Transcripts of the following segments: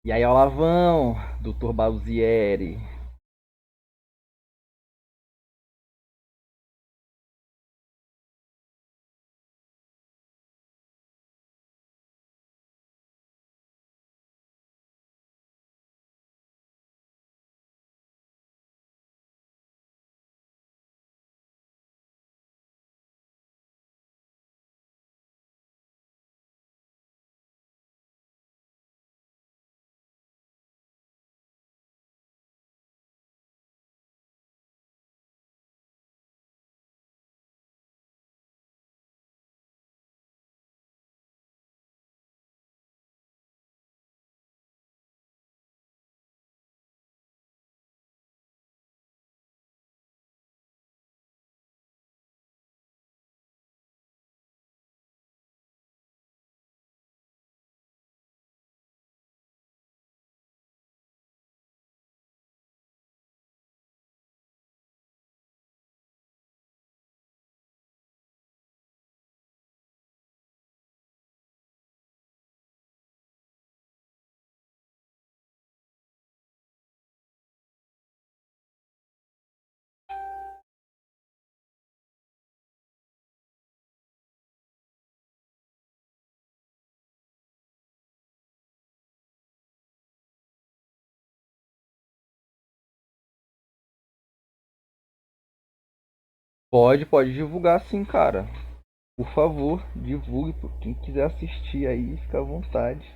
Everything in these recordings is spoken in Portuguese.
E aí, Olavão, doutor Balzieri. Pode divulgar sim, cara. Por favor, divulgue. Quem quiser assistir aí, fica à vontade.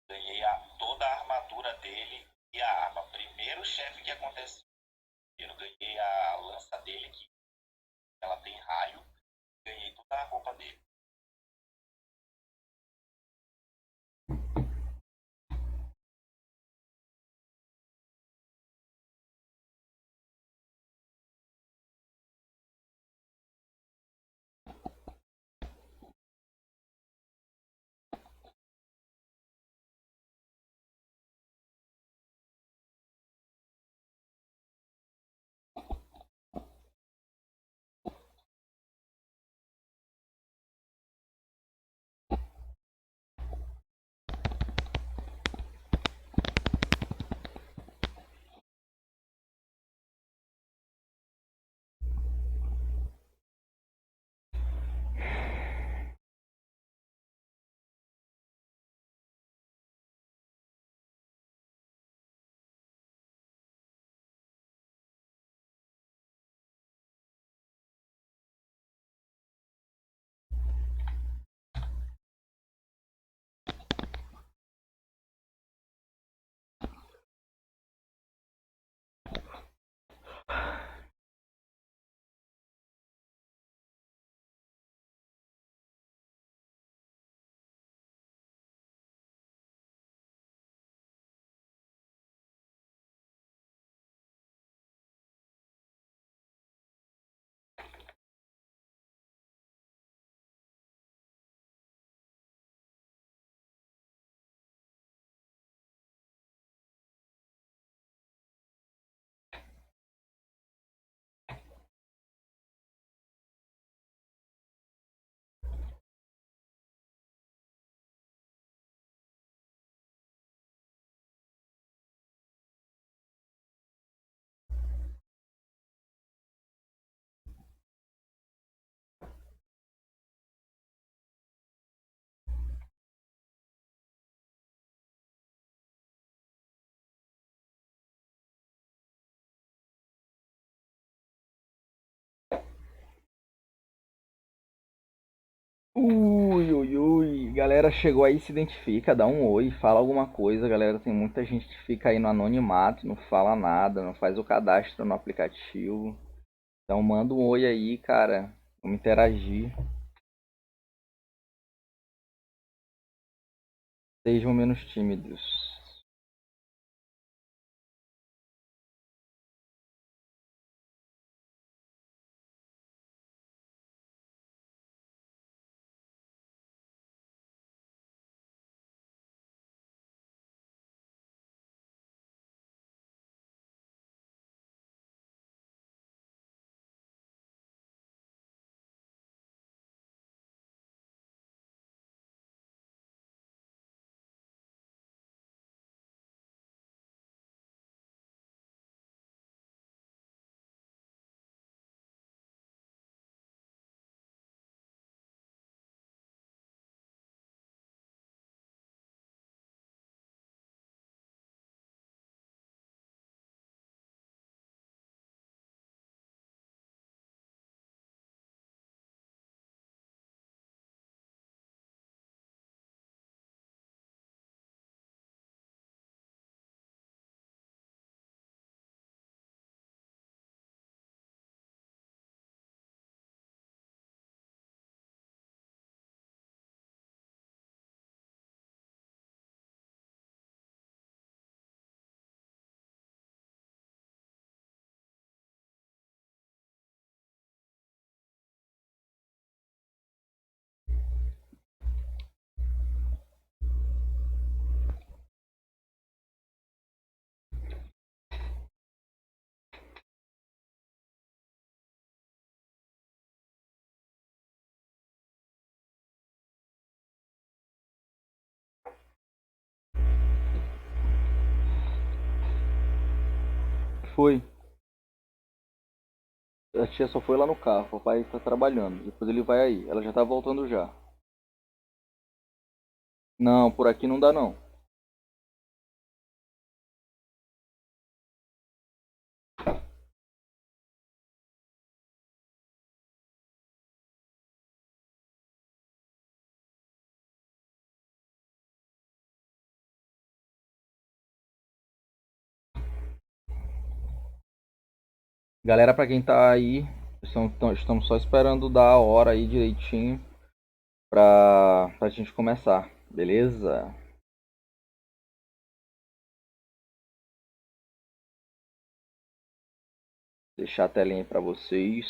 Ganhei toda a armadura dele e a arma. Primeiro chefe que aconteceu. Eu ganhei a lança dele, que ela tem raio. Ganhei toda a roupa dele. Ui, ui, ui. Galera chegou aí, se identifica, dá um oi, fala alguma coisa. Galera, tem muita gente que fica aí no anonimato, não fala nada, não faz o cadastro no aplicativo. Então manda um oi aí, cara. Vamos interagir. Sejam menos tímidos. Foi. A tia só foi lá no carro, o papai tá trabalhando. Depois ele vai aí. Ela já tá voltando já. Não, por aqui não dá não. Galera, pra quem tá aí, estamos só esperando dar a hora aí direitinho pra gente começar. Beleza? Deixar a telinha aí pra vocês.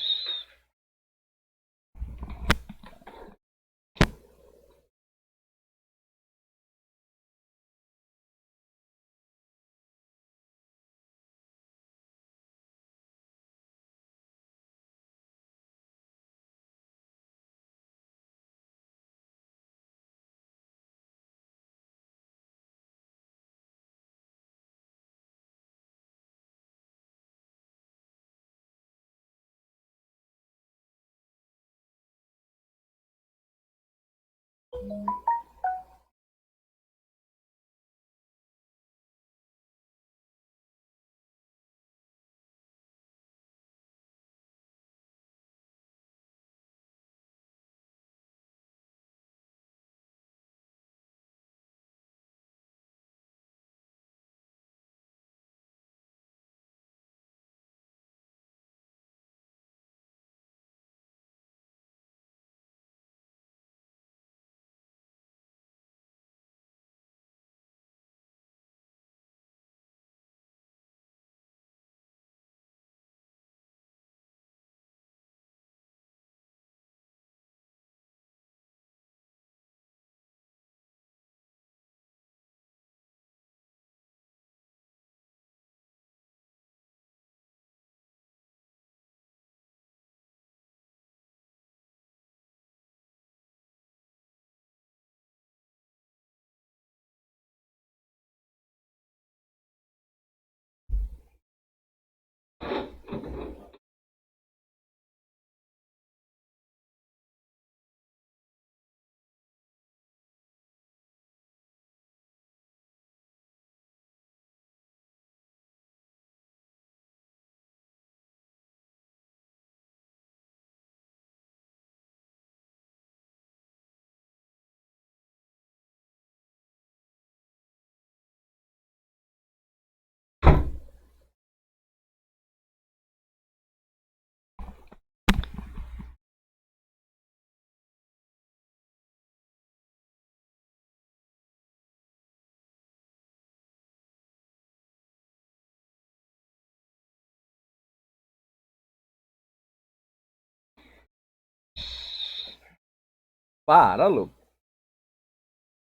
Para, louco.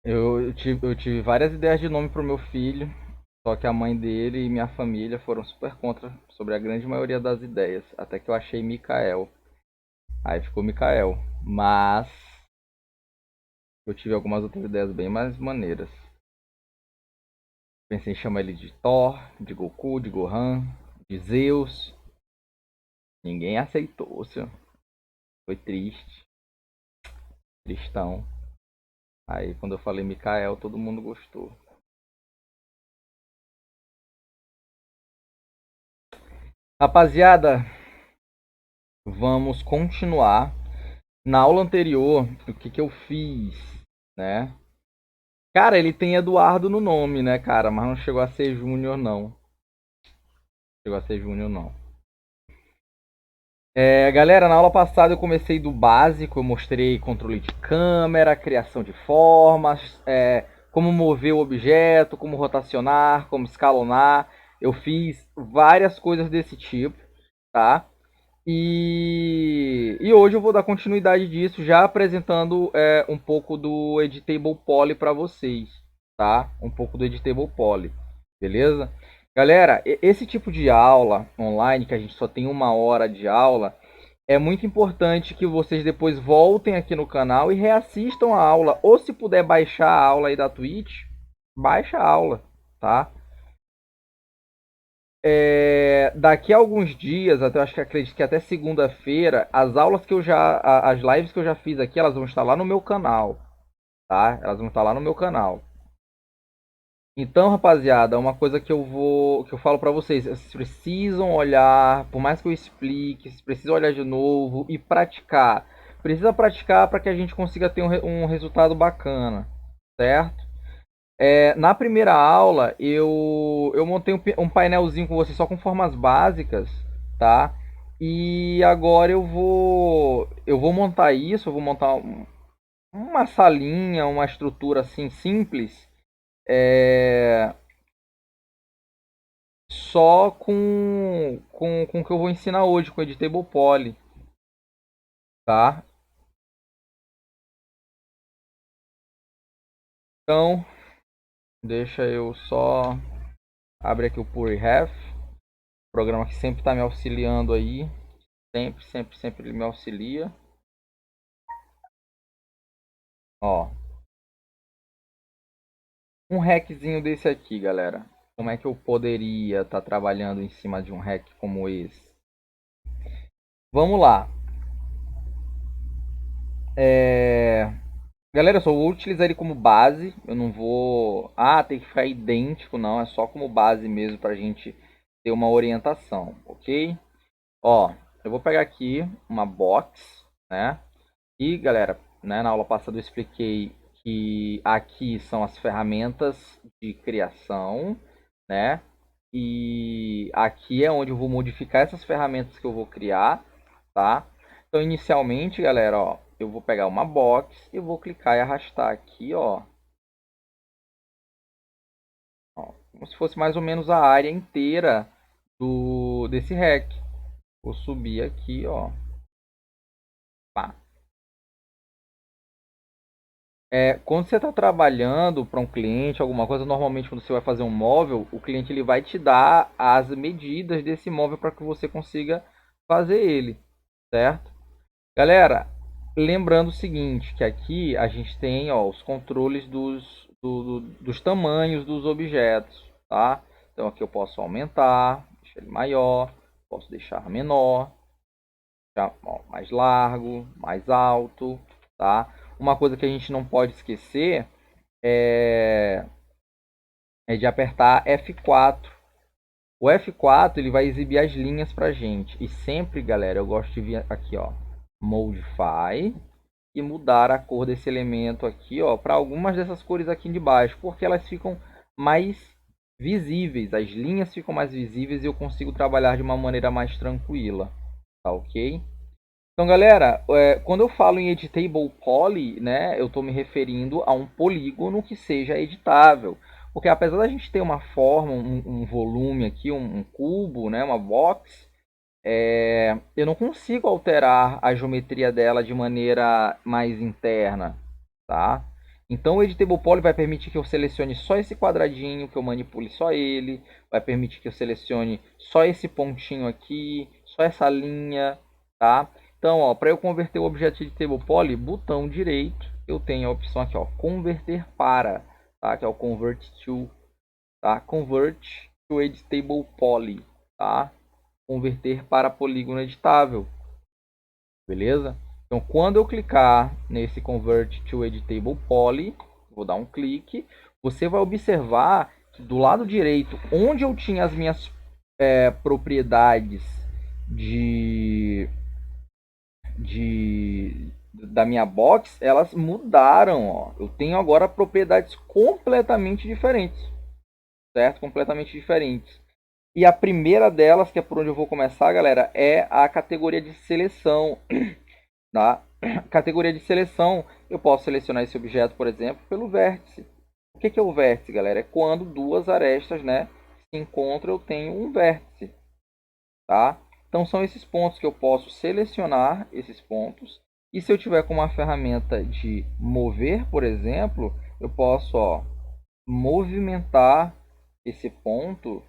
Eu tive várias ideias de nome pro meu filho, só que a mãe dele e minha família foram super contra sobre a grande maioria das ideias. Até que eu achei Mikael. Aí ficou Mikael. Mas eu tive algumas outras ideias bem mais maneiras. Pensei em chamar ele de Thor, de Goku, de Gohan, de Zeus. Ninguém aceitou, senhor. Foi triste, tristão. Aí quando eu falei Mikael, todo mundo gostou. Rapaziada, vamos continuar. Na aula anterior, o que eu fiz, né? Cara, ele tem Eduardo no nome, né, cara? Mas não chegou a ser Júnior, não. Chegou a ser Júnior, não. Galera, na aula passada eu comecei do básico, eu mostrei controle de câmera, criação de formas, como mover o objeto, como rotacionar, como escalonar. Eu fiz várias coisas desse tipo, tá? E hoje eu vou dar continuidade disso, já apresentando um pouco do Editable Poly para vocês, tá? Um pouco do Editable Poly, beleza? Galera, esse tipo de aula online, que a gente só tem 1 hora de aula, é muito importante que vocês depois voltem aqui no canal e reassistam a aula, ou se puder baixar a aula aí da Twitch, baixa a aula, tá? Daqui a alguns dias, até acho que acredito que até segunda-feira, as aulas que eu já, as lives que eu já fiz aqui, elas vão estar lá no meu canal, tá? Elas vão estar lá no meu canal. Então, rapaziada, uma coisa que eu falo pra vocês, vocês precisam olhar, por mais que eu explique, vocês precisam olhar de novo e praticar. Precisa praticar para que a gente consiga ter um resultado bacana, certo? Na primeira aula, eu montei um painelzinho com você só com formas básicas, tá? E agora eu vou montar isso, eu vou montar uma salinha, uma estrutura assim simples, é, só com o que eu vou ensinar hoje, com o Editable Poly, tá? Então, deixa eu só abrir aqui o PureRef, programa que sempre está me auxiliando aí. Sempre, sempre, sempre ele me auxilia. Ó, um hackzinho desse aqui, galera. Como é que eu poderia estar trabalhando em cima de um hack como esse? Vamos lá. Galera, eu só vou utilizar ele como base. Eu não vou. Ah, tem que ficar idêntico, não. É só como base mesmo pra gente ter uma orientação, ok? Ó, eu vou pegar aqui uma box, né? E, galera, né, na aula passada eu expliquei que aqui são as ferramentas de criação, né? E aqui é onde eu vou modificar essas ferramentas que eu vou criar, tá? Então, inicialmente, galera, ó, eu vou pegar uma box e vou clicar e arrastar aqui, ó, como se fosse mais ou menos a área inteira desse hack. Vou subir aqui, ó, pá. Quando você está trabalhando para um cliente, alguma coisa, normalmente quando você vai fazer um móvel, o cliente ele vai te dar as medidas desse móvel para que você consiga fazer ele, certo? Galera, lembrando o seguinte, que aqui a gente tem, ó, os controles dos tamanhos dos objetos, tá? Então aqui eu posso aumentar, deixar ele maior, posso deixar menor, deixar, ó, mais largo, mais alto, tá? Uma coisa que a gente não pode esquecer é, é de apertar F4. O F4 ele vai exibir as linhas pra gente. E sempre, galera, eu gosto de vir aqui, ó, Modify e mudar a cor desse elemento aqui, ó, para algumas dessas cores aqui de baixo, porque elas ficam mais visíveis, as linhas ficam mais visíveis e eu consigo trabalhar de uma maneira mais tranquila, tá ok? Então, galera, quando eu falo em editable poly, né, eu estou me referindo a um polígono que seja editável. Porque apesar da gente ter uma forma, um volume aqui, um cubo, né, uma box, eu não consigo alterar a geometria dela de maneira mais interna, tá? Então o Editable Poly vai permitir que eu selecione só esse quadradinho, que eu manipule só ele, vai permitir que eu selecione só esse pontinho aqui, só essa linha, tá? Então, ó, para eu converter o objeto Editable Poly, botão direito, eu tenho a opção aqui, ó, converter para, tá? Que é o Convert to, tá? Convert to Editable Poly, tá? Converter para polígono editável, beleza? Então, quando eu clicar nesse Convert to Editable Poly, vou dar um clique, você vai observar que do lado direito, onde eu tinha as minhas propriedades de, da minha box, elas mudaram. Ó. Eu tenho agora propriedades completamente diferentes, certo? Completamente diferentes. E a primeira delas, que é por onde eu vou começar, galera, é a categoria de seleção. Tá? Categoria de seleção, eu posso selecionar esse objeto, por exemplo, pelo vértice. O que é o vértice, galera? É quando duas arestas, né, se encontram, eu tenho um vértice. Tá? Então são esses pontos que eu posso selecionar, esses pontos. E se eu tiver com uma ferramenta de mover, por exemplo, eu posso movimentar esse ponto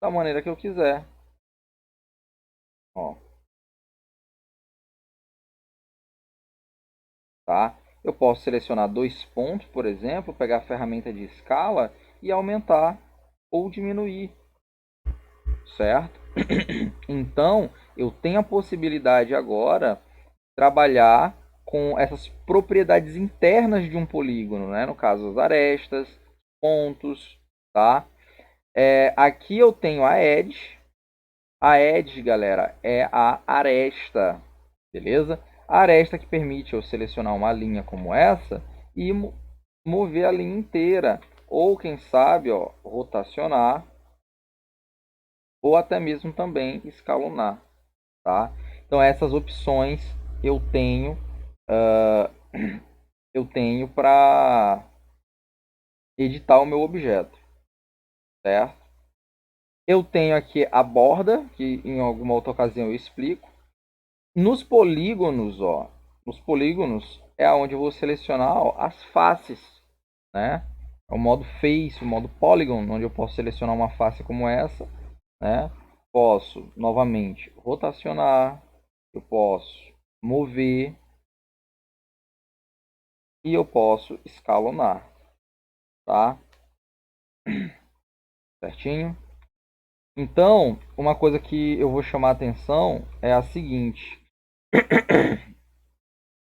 da maneira que eu quiser. Ó, tá? Eu posso selecionar dois pontos, por exemplo, pegar a ferramenta de escala e aumentar ou diminuir, certo? Então, eu tenho a possibilidade agora de trabalhar com essas propriedades internas de um polígono, né? No caso, as arestas, pontos, tá? Aqui eu tenho a edge. A edge, galera, é a aresta, beleza? A aresta que permite eu selecionar uma linha como essa e mover a linha inteira. Ou, quem sabe, ó, rotacionar. Ou até mesmo também escalonar, tá? Então, essas opções eu tenho, uh, eu tenho para editar o meu objeto, certo? Eu tenho aqui a borda, que em alguma outra ocasião eu explico. Nos polígonos, ó, nos polígonos é onde eu vou selecionar as faces, né? É o modo face, o modo polygon, onde eu posso selecionar uma face como essa, né? Posso novamente rotacionar, eu posso mover e eu posso escalonar, tá? Certinho? Então, uma coisa que eu vou chamar a atenção é a seguinte: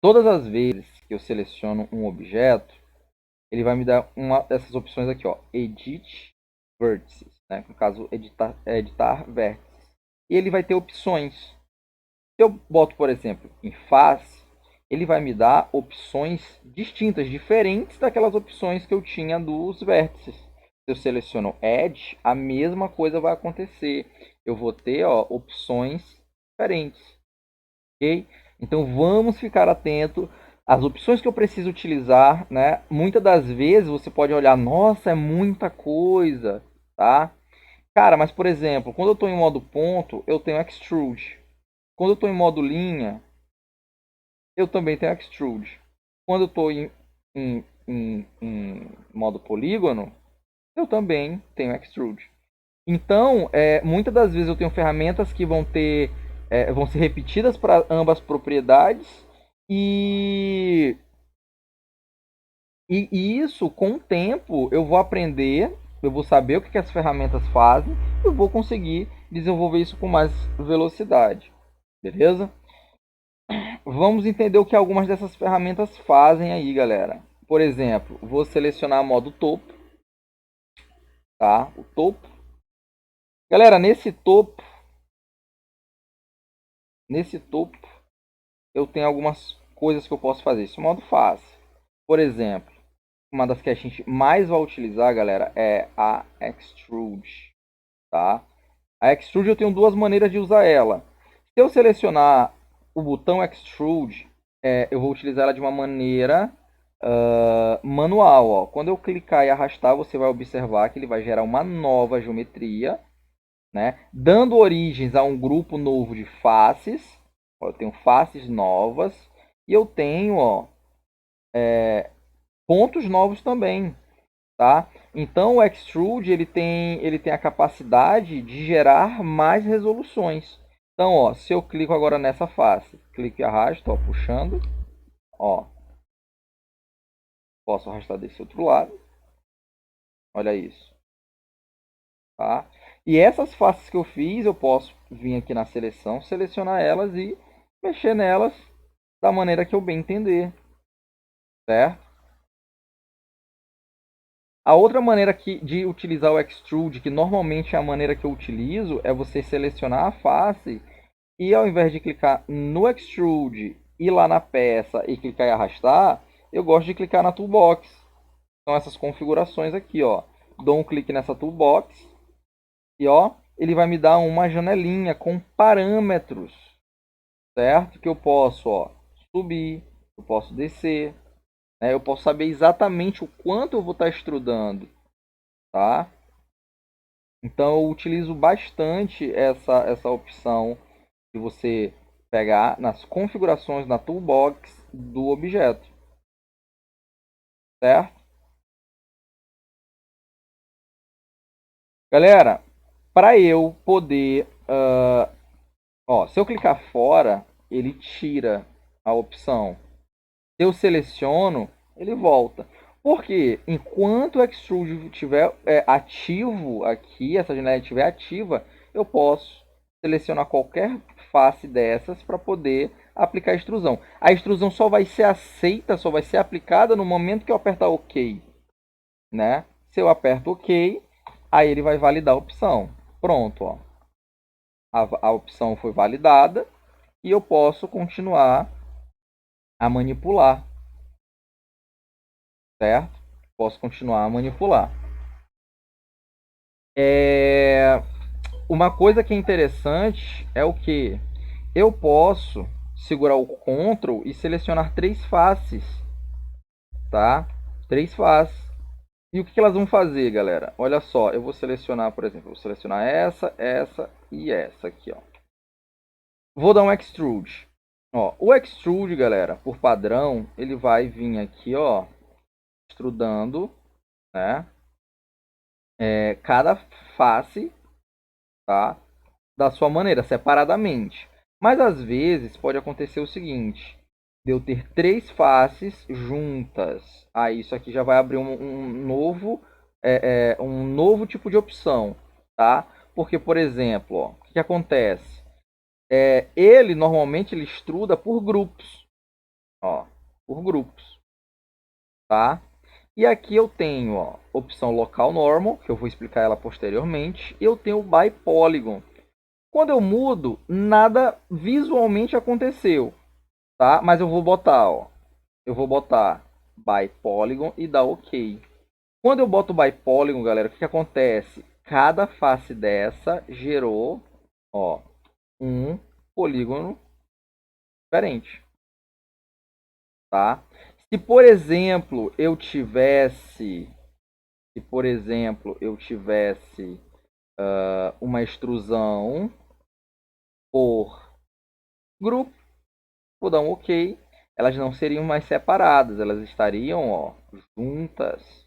todas as vezes que eu seleciono um objeto, ele vai me dar uma dessas opções aqui, ó, Edit Vertices, né? No caso, editar vértices. E ele vai ter opções. Se eu boto, por exemplo, em face, ele vai me dar opções distintas, diferentes daquelas opções que eu tinha dos vértices. Se eu seleciono Edge, a mesma coisa vai acontecer. Eu vou ter opções diferentes. Ok? Então vamos ficar atento às opções que eu preciso utilizar, né? Muitas das vezes você pode olhar, nossa, é muita coisa, tá? Cara, mas por exemplo, quando eu estou em modo ponto, eu tenho Extrude. Quando eu estou em modo linha, eu também tenho Extrude. Quando eu estou em modo polígono, eu também tenho Extrude. Então, muitas das vezes eu tenho ferramentas que vão ser repetidas para ambas propriedades e, e isso, com o tempo, eu vou aprender, eu vou saber o que as ferramentas fazem e eu vou conseguir desenvolver isso com mais velocidade, beleza? Vamos entender o que algumas dessas ferramentas fazem aí, galera. Por exemplo, vou selecionar modo topo, tá? O topo. Galera, nesse topo, eu tenho algumas coisas que eu posso fazer. Esse modo fácil. Por exemplo, uma das que a gente mais vai utilizar, galera, é a Extrude, tá? A Extrude eu tenho duas maneiras de usar ela. Se eu selecionar o botão Extrude, eu vou utilizar ela de uma maneira manual. Ó. Quando eu clicar e arrastar, você vai observar que ele vai gerar uma nova geometria. né? Dando origens a um grupo novo de faces. Ó, eu tenho faces novas e eu tenho, ó, pontos novos também, tá? Então o Extrude ele tem a capacidade de gerar mais resoluções. Então, ó, se eu clico agora nessa face, clico e arrasto, ó, puxando, ó, posso arrastar desse outro lado. Olha isso, tá? E essas faces que eu fiz, eu posso vir aqui na seleção, selecionar elas e mexer nelas da maneira que eu bem entender, certo? A outra maneira de utilizar o Extrude, que normalmente é a maneira que eu utilizo, é você selecionar a face e ao invés de clicar no Extrude, ir lá na peça e clicar e arrastar, eu gosto de clicar na Toolbox. São essas configurações aqui, ó. Dou um clique nessa Toolbox e ó, ele vai me dar uma janelinha com parâmetros, certo? Que eu posso, ó, subir, eu posso descer, né? Eu posso saber exatamente o quanto eu vou estar extrudando, tá? Então eu utilizo bastante essa opção de você pegar nas configurações na toolbox do objeto, certo? Galera, para eu poder, ó, se eu clicar fora, ele tira a opção. Se eu seleciono, ele volta. Porque enquanto o Extrude estiver ativo aqui, essa janela estiver ativa, eu posso selecionar qualquer face dessas para poder aplicar a extrusão. A extrusão só vai ser aceita, só vai ser aplicada no momento que eu apertar OK, né? Se eu aperto OK, aí ele vai validar a opção. Pronto, ó. A opção foi validada e eu posso continuar a manipular, certo? Posso continuar a manipular. Uma coisa que é interessante é o que eu posso segurar o Ctrl e selecionar três faces, tá? Três faces. E o que elas vão fazer, galera? Olha só, eu vou selecionar, por exemplo, vou selecionar essa e essa aqui, ó. Vou dar um Extrude. Ó, o Extrude, galera, por padrão, ele vai vir aqui, ó, extrudando, né? Cada face, tá? Da sua maneira, separadamente. Mas às vezes pode acontecer o seguinte, de eu ter três faces juntas. Aí isso aqui já vai abrir um novo tipo de opção, tá? Porque, por exemplo, ó, o que acontece? Ele normalmente ele extruda por grupos, ó, por grupos, tá? E aqui eu tenho, ó, opção local normal, que eu vou explicar ela posteriormente, e eu tenho o by polygon. Quando eu mudo, nada visualmente aconteceu, tá? Mas eu vou botar, ó, eu vou botar by polygon e dar OK. Quando eu boto by polygon, galera, o que acontece? Cada face dessa gerou, ó, um polígono diferente, tá? Se por exemplo eu tivesse uma extrusão por grupo, vou dar um OK, elas não seriam mais separadas, elas estariam, ó, juntas,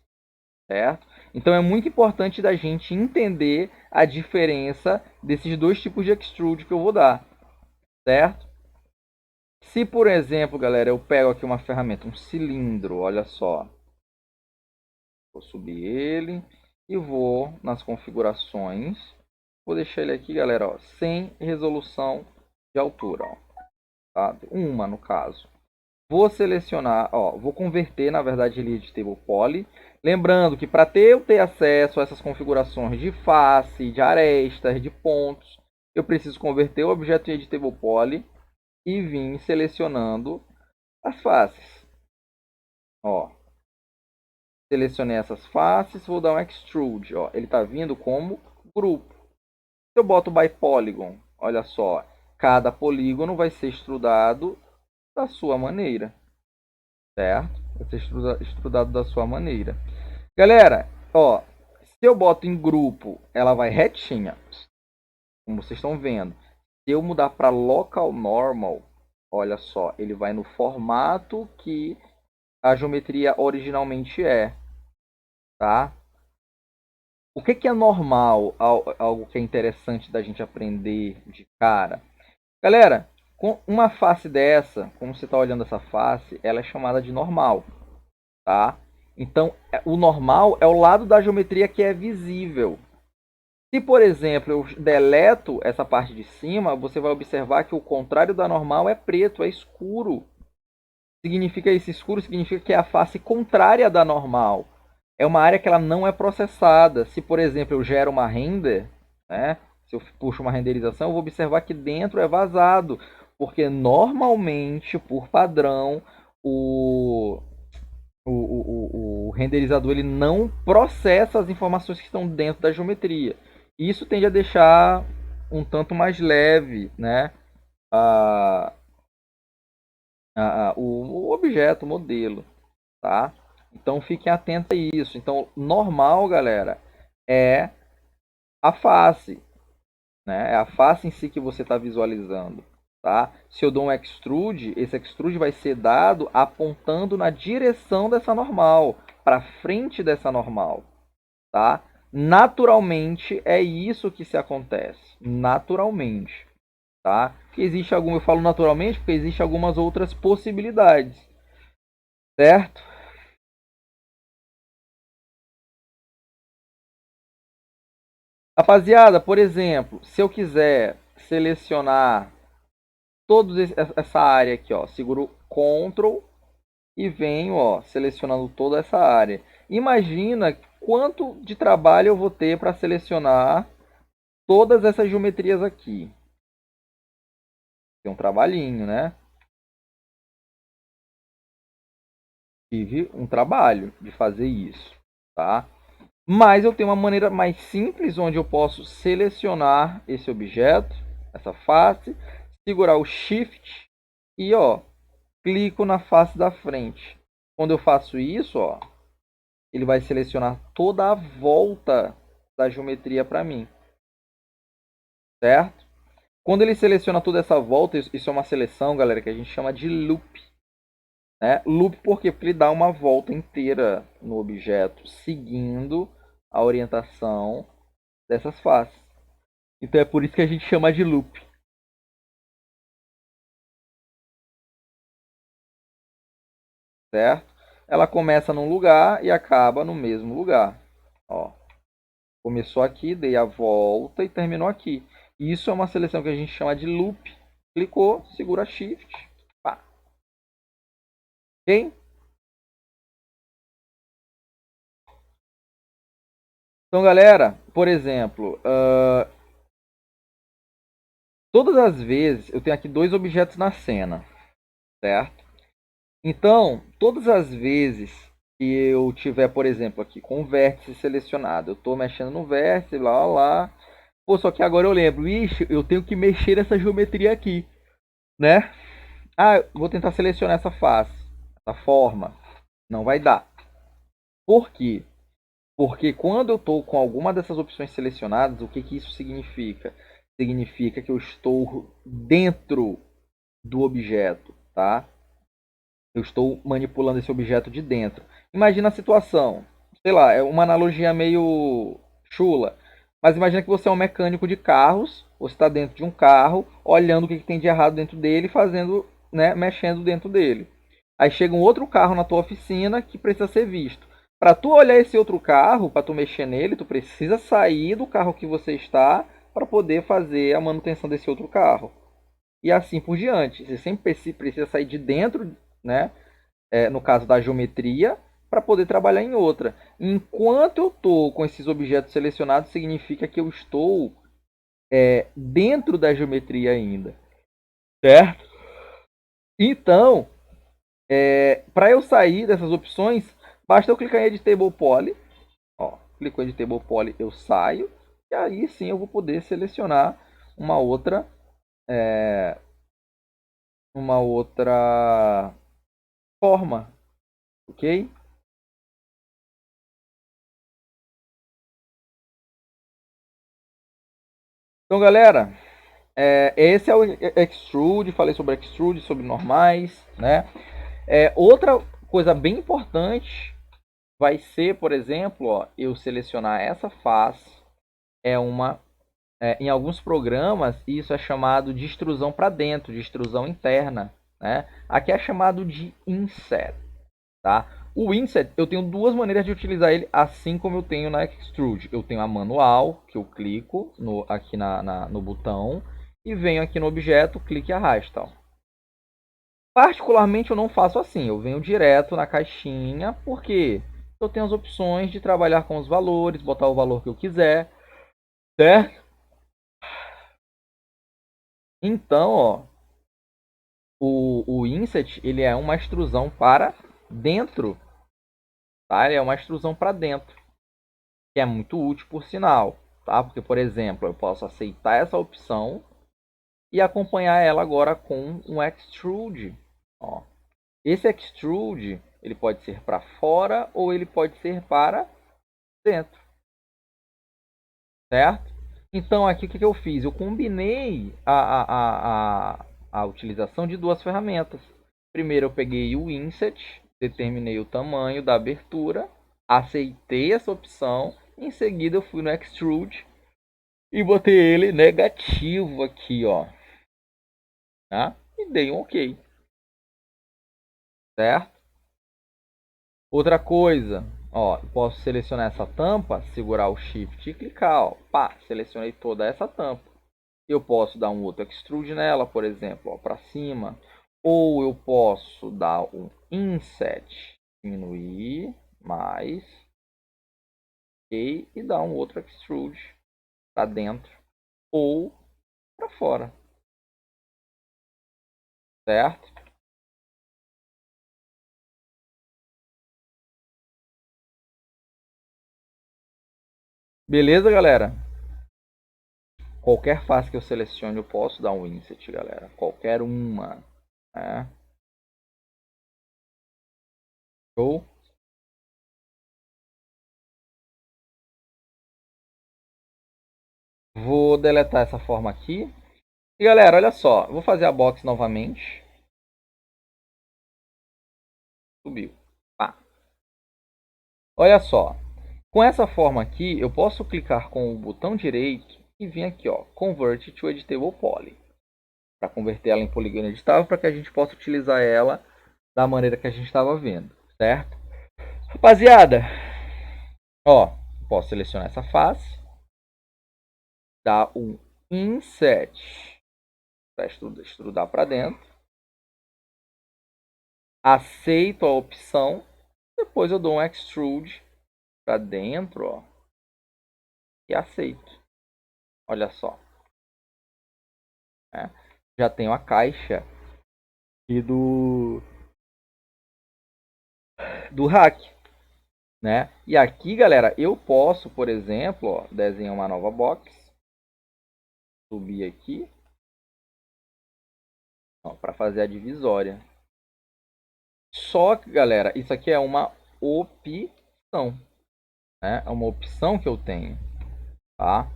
certo? Então é muito importante da gente entender a diferença desses dois tipos de extrude que eu vou dar, certo? Se, por exemplo, galera, eu pego aqui uma ferramenta, um cilindro, olha só. Vou subir ele e vou nas configurações. Vou deixar ele aqui, galera, ó, sem resolução de altura, ó, tá? Uma no caso. Vou selecionar, ó, vou converter, na verdade, ele de table poly. Lembrando que para eu ter acesso a essas configurações de face, de arestas, de pontos, eu preciso converter o objeto em editable poly e vir selecionando as faces. Ó, selecionei essas faces, vou dar um extrude, ó, ele está vindo como grupo. Se eu boto by polygon, olha só, cada polígono vai ser extrudado da sua maneira, certo? Vai ser extrudado da sua maneira. Galera, ó, se eu boto em grupo, ela vai retinha. como vocês estão vendo. Se eu mudar para local normal, olha só, ele vai no formato que a geometria originalmente é, tá? O que que é normal, algo que é interessante da gente aprender de cara? Galera, com uma face dessa, como você está olhando essa face, ela é chamada de normal, tá? Então, o normal é o lado da geometria que é visível. Se, por exemplo, eu deleto essa parte de cima, você vai observar que o contrário da normal é preto, é escuro. Significa isso, escuro significa que é a face contrária da normal. É uma área que ela não é processada. Se, por exemplo, eu gero uma render, né? Se eu puxo uma renderização, eu vou observar que dentro é vazado. Porque normalmente, por padrão, o renderizador ele não processa as informações que estão dentro da geometria. Isso tende a deixar um tanto mais leve, né, a, o objeto, o modelo, tá? Então fiquem atentos a isso. Então, normal, galera, é a face, né? É a face em si que você está visualizando, tá? Se eu dou um extrude, esse extrude vai ser dado apontando na direção dessa normal, para frente dessa normal, tá? Naturalmente é isso que se acontece, naturalmente, tá? Que existe algum, eu falo naturalmente porque existe algumas outras possibilidades, certo? Rapaziada, por exemplo, se eu quiser selecionar toda essa área aqui, ó, seguro Ctrl e venho, ó, selecionando toda essa área. Imagina quanto de trabalho eu vou ter para selecionar todas essas geometrias aqui. Tem um trabalhinho, né? Tive um trabalho de fazer isso, tá? Mas eu tenho uma maneira mais simples onde eu posso selecionar esse objeto, essa face, segurar o Shift e, ó, clico na face da frente. Quando eu faço isso, ó, ele vai selecionar toda a volta da geometria para mim, certo? Quando ele seleciona toda essa volta, isso é uma seleção, galera, que a gente chama de loop. Né? Loop por quê? Porque ele dá uma volta inteira no objeto, seguindo a orientação dessas faces. Então é por isso que a gente chama de loop, certo? Ela começa num lugar e acaba no mesmo lugar. Ó, começou aqui, dei a volta e terminou aqui. Isso é uma seleção que a gente chama de loop. Clicou, segura Shift, pá. Ok? Então, galera, por exemplo, todas as vezes eu tenho aqui dois objetos na cena, certo? Então, todas as vezes que eu tiver, por exemplo, aqui com o vértice selecionado, eu estou mexendo no vértice, lá, lá, lá. Pô, só que agora eu lembro, ixi, eu tenho que mexer nessa geometria aqui, né? Ah, eu vou tentar selecionar essa face, essa forma. Não vai dar. Por quê? Porque quando eu estou com alguma dessas opções selecionadas, o que, que isso significa? Significa que eu estou dentro do objeto, tá? Eu estou manipulando esse objeto de dentro. Imagina a situação, sei lá, é uma analogia meio chula, mas imagina que você é um mecânico de carros, você está dentro de um carro, olhando o que, que tem de errado dentro dele, fazendo, né, mexendo dentro dele. Aí chega um outro carro na tua oficina que precisa ser visto. Para tu olhar esse outro carro, para tu mexer nele, tu precisa sair do carro que você está para poder fazer a manutenção desse outro carro. E assim por diante. Você sempre precisa sair de dentro, né? No caso da geometria, para poder trabalhar em outra. Enquanto eu estou com esses objetos selecionados, significa que eu estou dentro da geometria ainda. Certo? Então, para eu sair dessas opções, basta eu clicar em Editable Poly. Ó, clicou em Editable Poly, eu saio. E aí sim eu vou poder selecionar uma outra, uma outra forma, ok? Então, galera, esse é o extrude. Falei sobre extrude, sobre normais, né? Outra coisa bem importante vai ser, por exemplo, ó, eu selecionar essa face. Em alguns programas, isso é chamado de extrusão para dentro, de extrusão interna, né? Aqui é chamado de inset, tá? O inset, eu tenho duas maneiras de utilizar ele, assim como eu tenho na extrude. Eu tenho a manual, que eu clico aqui no botão, e venho aqui no objeto, clique e arrasta. Ó. Particularmente, eu não faço assim, eu venho direto na caixinha, porque eu tenho as opções de trabalhar com os valores, botar o valor que eu quiser, certo? Então, ó, o inset ele é uma extrusão para dentro, tá? Ele é uma extrusão para dentro, que é muito útil por sinal, tá? Porque, por exemplo, eu posso aceitar essa opção e acompanhar ela agora com um extrude. Ó. Esse extrude ele pode ser para fora ou ele pode ser para dentro, certo? Então aqui o que eu fiz? Eu combinei a utilização de duas ferramentas. Primeiro eu peguei o inset, determinei o tamanho da abertura, aceitei essa opção, em seguida eu fui no extrude e botei ele negativo aqui, ó, tá? E dei um OK, certo? Outra coisa, ó, eu posso selecionar essa tampa, segurar o Shift e clicar, ó, pá, selecionei toda essa tampa. Eu posso dar um outro extrude nela, por exemplo, para cima. Ou eu posso dar um inset, diminuir mais, OK, e dar um outro extrude para dentro ou para fora, certo? Beleza, galera? Qualquer face que eu selecione eu posso dar um inset, galera. Qualquer uma, né? Show? Vou deletar essa forma aqui. E galera, olha só, vou fazer a box novamente. Subiu. Pá. Olha só, com essa forma aqui, eu posso clicar com o botão direito e vir aqui, ó, Convert to Editable Poly, para converter ela em polígono editável, para que a gente possa utilizar ela da maneira que a gente estava vendo, certo? Rapaziada, ó, posso selecionar essa face, dar um Inset para extrudar para dentro, aceito a opção, depois eu dou um Extrude para dentro, ó, e aceito. Olha só, né? Já tenho a caixa e do hack, né? E aqui, galera, eu posso, por exemplo, ó, desenhar uma nova box, subir aqui, para fazer a divisória. Só que, galera, isso aqui é uma opção, né? É uma opção que eu tenho, tá?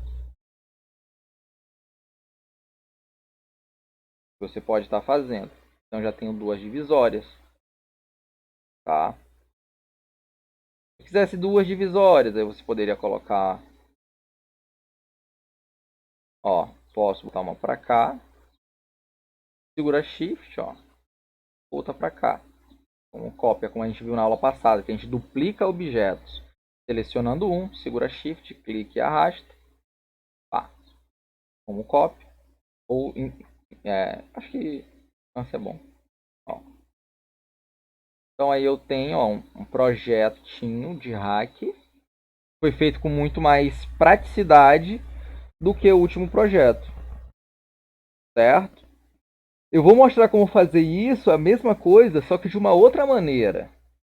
Você pode estar fazendo. Então já tenho duas divisórias, tá? Se quisesse duas divisórias, aí você poderia colocar, ó, posso botar uma para cá, segura Shift, ó, outra para cá, como cópia, como a gente viu na aula passada, que a gente duplica objetos, selecionando um, segura Shift, clique e arrasta, pá, como cópia, ou acho que isso é bom. Ó. Então aí eu tenho ó, um projetinho de hack, foi feito com muito mais praticidade do que o último projeto, certo? Eu vou mostrar como fazer isso, a mesma coisa, só que de uma outra maneira.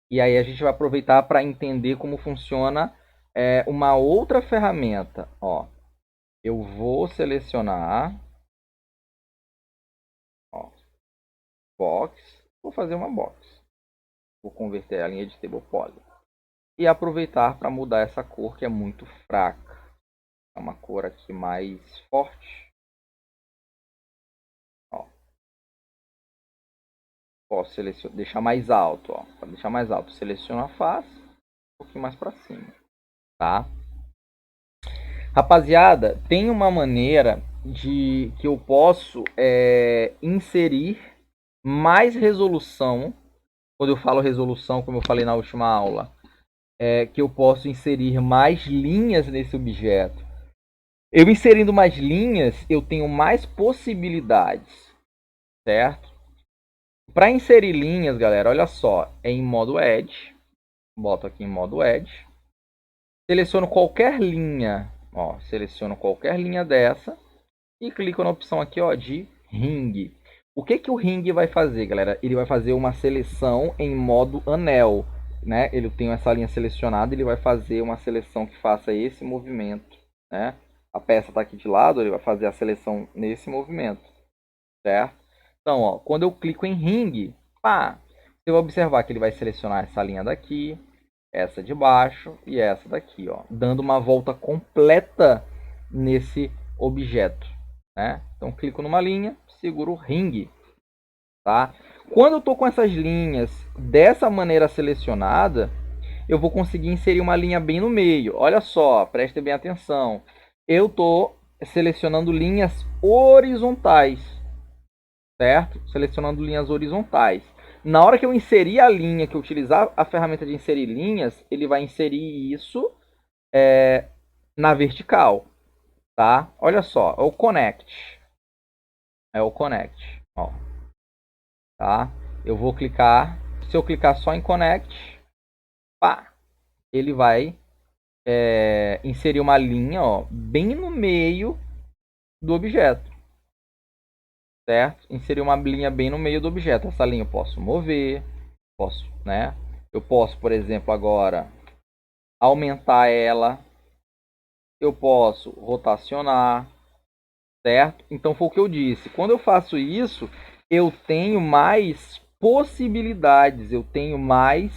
E aí a gente vai aproveitar para entender como funciona uma outra ferramenta. Ó, eu vou selecionar ó, box, vou fazer uma box. Vou converter ela em Editable Poly. E aproveitar para mudar essa cor que é muito fraca. É uma cor aqui mais forte. Ó. Posso deixar mais alto, ó. Para deixar mais alto, seleciono a face, um pouquinho mais para cima, tá? Rapaziada, tem uma maneira de que eu posso inserir mais resolução. Quando eu falo resolução, como eu falei na última aula, que eu posso inserir mais linhas nesse objeto. Eu inserindo mais linhas, eu tenho mais possibilidades, certo? Para inserir linhas, galera, olha só, é em modo Edge. Boto aqui em modo Edge. Seleciono qualquer linha, ó, seleciono qualquer linha dessa e clico na opção aqui, ó, de ring. O que que o ring vai fazer, galera? Ele vai fazer uma seleção em modo anel, né? Ele tem essa linha selecionada, ele vai fazer uma seleção que faça esse movimento, né? A peça está aqui de lado, ele vai fazer a seleção nesse movimento, certo? Então, ó, quando eu clico em ring, pá, você vai observar que ele vai selecionar essa linha daqui, essa de baixo e essa daqui, ó, dando uma volta completa nesse objeto, né? Então clico numa linha, seguro o ring, tá? Quando eu estou com essas linhas dessa maneira selecionada, eu vou conseguir inserir uma linha bem no meio. Olha só, prestem bem atenção. Eu estou selecionando linhas horizontais, certo? Selecionando linhas horizontais. Na hora que eu inserir a linha, que eu utilizar a ferramenta de inserir linhas, ele vai inserir isso na vertical, tá? Olha só, é o connect. É o connect, ó, tá? Eu vou clicar, se eu clicar só em connect, pá, ele vai inserir uma linha, ó, bem no meio do objeto, certo? Inserir uma linha bem no meio do objeto. Essa linha eu posso mover, posso, né? Eu posso, por exemplo, agora aumentar ela, eu posso rotacionar, certo? Então foi o que eu disse. Quando eu faço isso, eu tenho mais possibilidades, eu tenho mais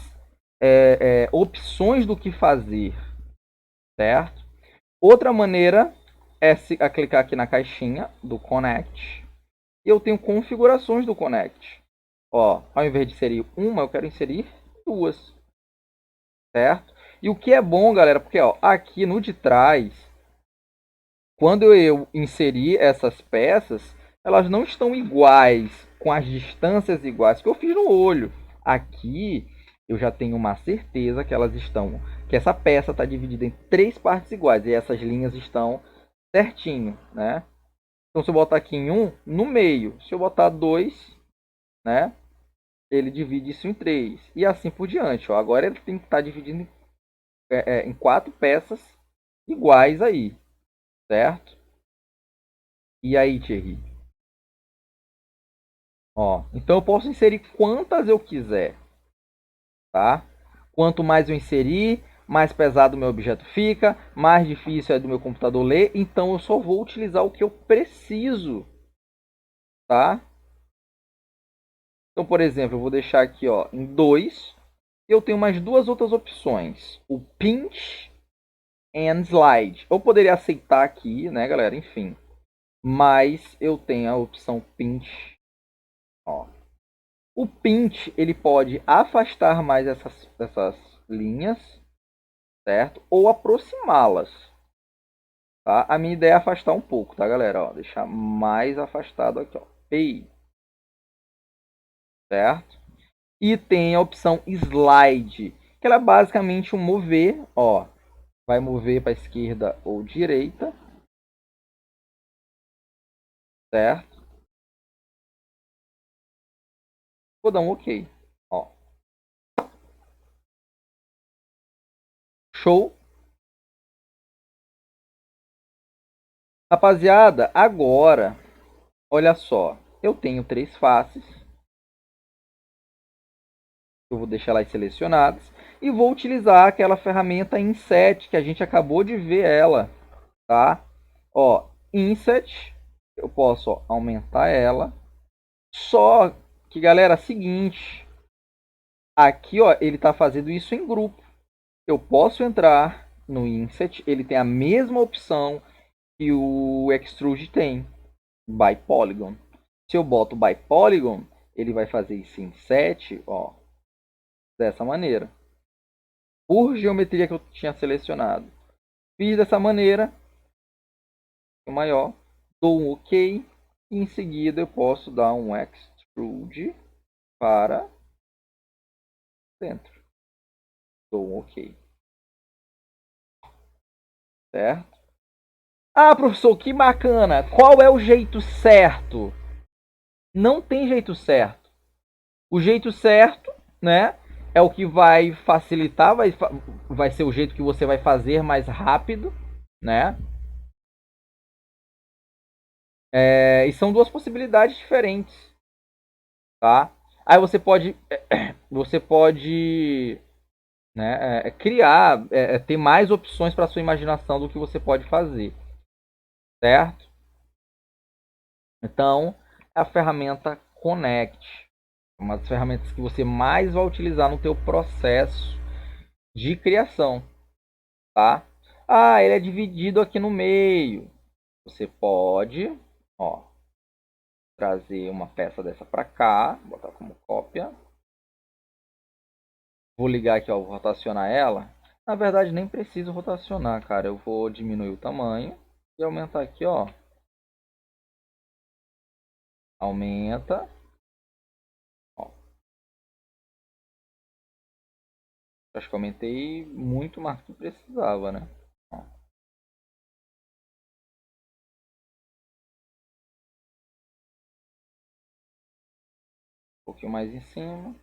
opções do que fazer, certo? Outra maneira é clicar aqui na caixinha do Connect. E eu tenho configurações do Connect. Ó, ao invés de inserir uma, eu quero inserir duas, certo? E o que é bom, galera, porque ó, aqui no de trás, quando eu inserir essas peças, elas não estão iguais, com as distâncias iguais que eu fiz no olho. Aqui eu já tenho uma certeza que elas estão, que essa peça está dividida em 3 partes iguais e essas linhas estão certinho, né? Então se eu botar aqui em um, no meio, se eu botar 2, né? Ele divide isso em 3 e assim por diante. Ó. Agora ele tem que estar dividido em 4 peças iguais aí, certo? E aí, Thierry? Ó, então eu posso inserir quantas eu quiser, tá? Quanto mais eu inserir, mais pesado o meu objeto fica, mais difícil é do meu computador ler, então eu só vou utilizar o que eu preciso, tá? Então, por exemplo, eu vou deixar aqui, ó, em 2, e eu tenho mais duas outras opções, o pinch and slide. Eu poderia aceitar aqui, né, galera, enfim, mas eu tenho a opção pinch, ó. O pinch, ele pode afastar mais essas linhas, certo? Ou aproximá-las, tá? A minha ideia é afastar um pouco, tá, galera? Ó, deixar mais afastado aqui, ó. Ei, certo? E tem a opção slide, que ela é basicamente um mover, ó. Vai mover para esquerda ou direita, certo? Vou dar um OK, ó. Show. Rapaziada, agora, olha só. Eu tenho 3 faces. Eu vou deixar elas selecionadas. E vou utilizar aquela ferramenta Inset, que a gente acabou de ver ela. Tá? Ó, Inset. Eu posso aumentar ela. Só que, galera, é o seguinte. Aqui, ó, ele está fazendo isso em grupo. Eu posso entrar no inset, ele tem a mesma opção que o extrude tem, by polygon. Se eu boto by polygon, ele vai fazer esse inset, ó, dessa maneira, por geometria que eu tinha selecionado. Fiz dessa maneira, maior, dou um OK, e em seguida eu posso dar um extrude para dentro. Dou um OK. Certo? Ah, professor, que bacana! Qual é o jeito certo? Não tem jeito certo. O jeito certo, né, é o que vai facilitar, vai ser o jeito que você vai fazer mais rápido, né? E são duas possibilidades diferentes, tá? Aí você pode, né, criar, ter mais opções para sua imaginação do que você pode fazer, certo? Então, é a ferramenta Connect, uma das ferramentas que você mais vai utilizar no teu processo de criação, tá? Ah, ele é dividido aqui no meio. Você pode, ó, trazer uma peça dessa para cá, botar como cópia. Vou ligar aqui, ó, vou rotacionar ela. Na verdade, nem preciso rotacionar, cara. Eu vou diminuir o tamanho e aumentar aqui, ó. Aumenta. Ó. Acho que aumentei muito mais do que precisava, né? Ó. Um pouquinho mais em cima.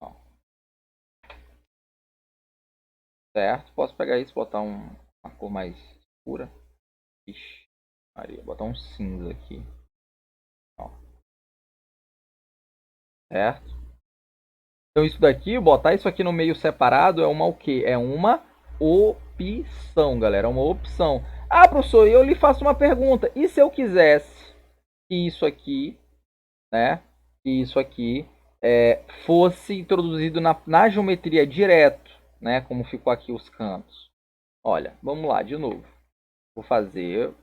Ó. Certo? Posso pegar isso e botar uma cor mais escura. Ixi, Maria, botar um cinza aqui. Ó. Certo? Então isso daqui, botar isso aqui no meio separado é uma o quê? É uma opção, galera. É uma opção. Ah, professor, eu lhe faço uma pergunta. E se eu quisesse que isso aqui, né? Que isso aqui fosse introduzido na geometria direto, né? Como ficou aqui os cantos. Olha, vamos lá de novo. Vou fazer.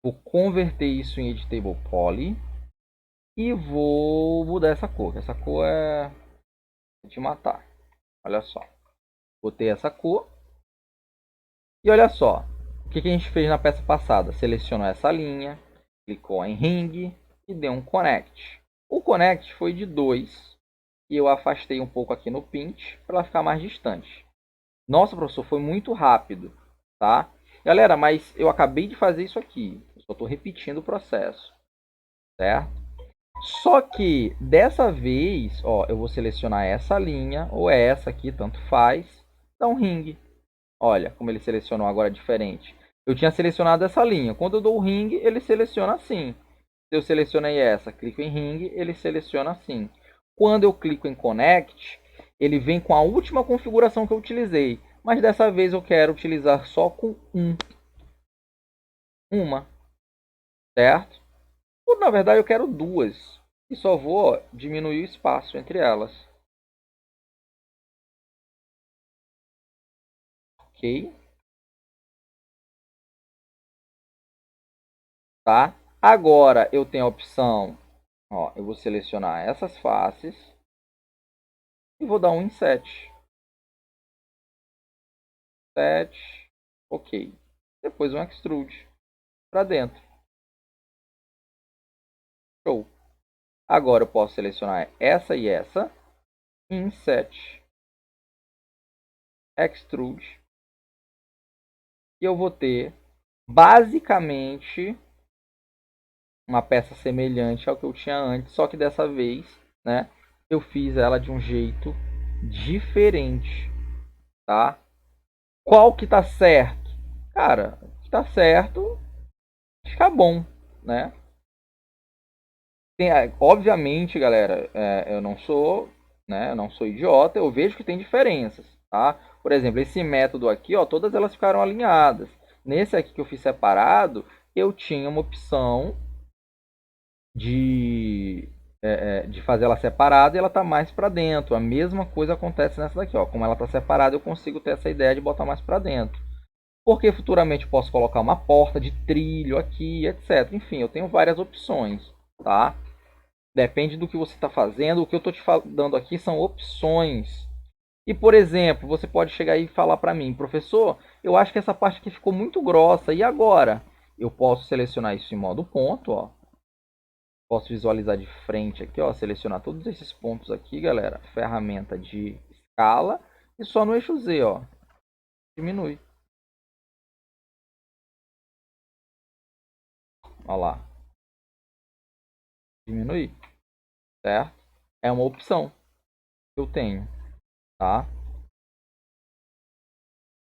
Vou converter isso em Editable Poly. E vou mudar essa cor. Essa cor é de matar. Olha só. Botei essa cor. E olha só. O que a gente fez na peça passada? Selecionou essa linha. Clicou em Ring. E deu um Connect. O Connect foi de 2. E eu afastei um pouco aqui no Pinch. Para ela ficar mais distante. Nossa, professor, foi muito rápido. Tá? Galera, mas eu acabei de fazer isso aqui. Eu só estou repetindo o processo. Certo? Só que dessa vez, ó, eu vou selecionar essa linha ou essa aqui, tanto faz, dá um ring. Olha como ele selecionou agora diferente. Eu tinha selecionado essa linha. Quando eu dou o ring, ele seleciona assim. Se eu selecionei essa, clico em ring, ele seleciona assim. Quando eu clico em connect, ele vem com a última configuração que eu utilizei. Mas dessa vez eu quero utilizar só com uma, certo? Ou, na verdade eu quero duas. E só vou diminuir o espaço entre elas. Ok? Tá? Agora eu tenho a opção, ó, eu vou selecionar essas faces e vou dar um inset. Set, ok. Depois um extrude para dentro. Show. Agora eu posso selecionar essa e essa. Inset, extrude. E eu vou ter basicamente uma peça semelhante ao que eu tinha antes, só que dessa vez, né, eu fiz ela de um jeito diferente, tá? Qual que tá certo? Cara, o que tá certo fica bom, né? Obviamente, galera, eu não sou, né, eu não sou idiota, eu vejo que tem diferenças, tá? Por exemplo, esse método aqui, ó, todas elas ficaram alinhadas. Nesse aqui que eu fiz separado, eu tinha uma opção de de fazer ela separada e ela tá mais para dentro. A mesma coisa acontece nessa daqui, ó. Como ela tá separada, eu consigo ter essa ideia de botar mais para dentro. Porque futuramente eu posso colocar uma porta de trilho aqui, etc. Enfim, eu tenho várias opções, tá? Depende do que você está fazendo. O que eu estou te dando aqui são opções. E, por exemplo, você pode chegar aí e falar para mim, professor, eu acho que essa parte aqui ficou muito grossa. E agora? Eu posso selecionar isso em modo ponto, ó. Posso visualizar de frente aqui, ó, selecionar todos esses pontos aqui, galera. Ferramenta de escala e só no eixo Z, ó. Diminui. Olha lá. Diminuir, certo? É uma opção que eu tenho, tá?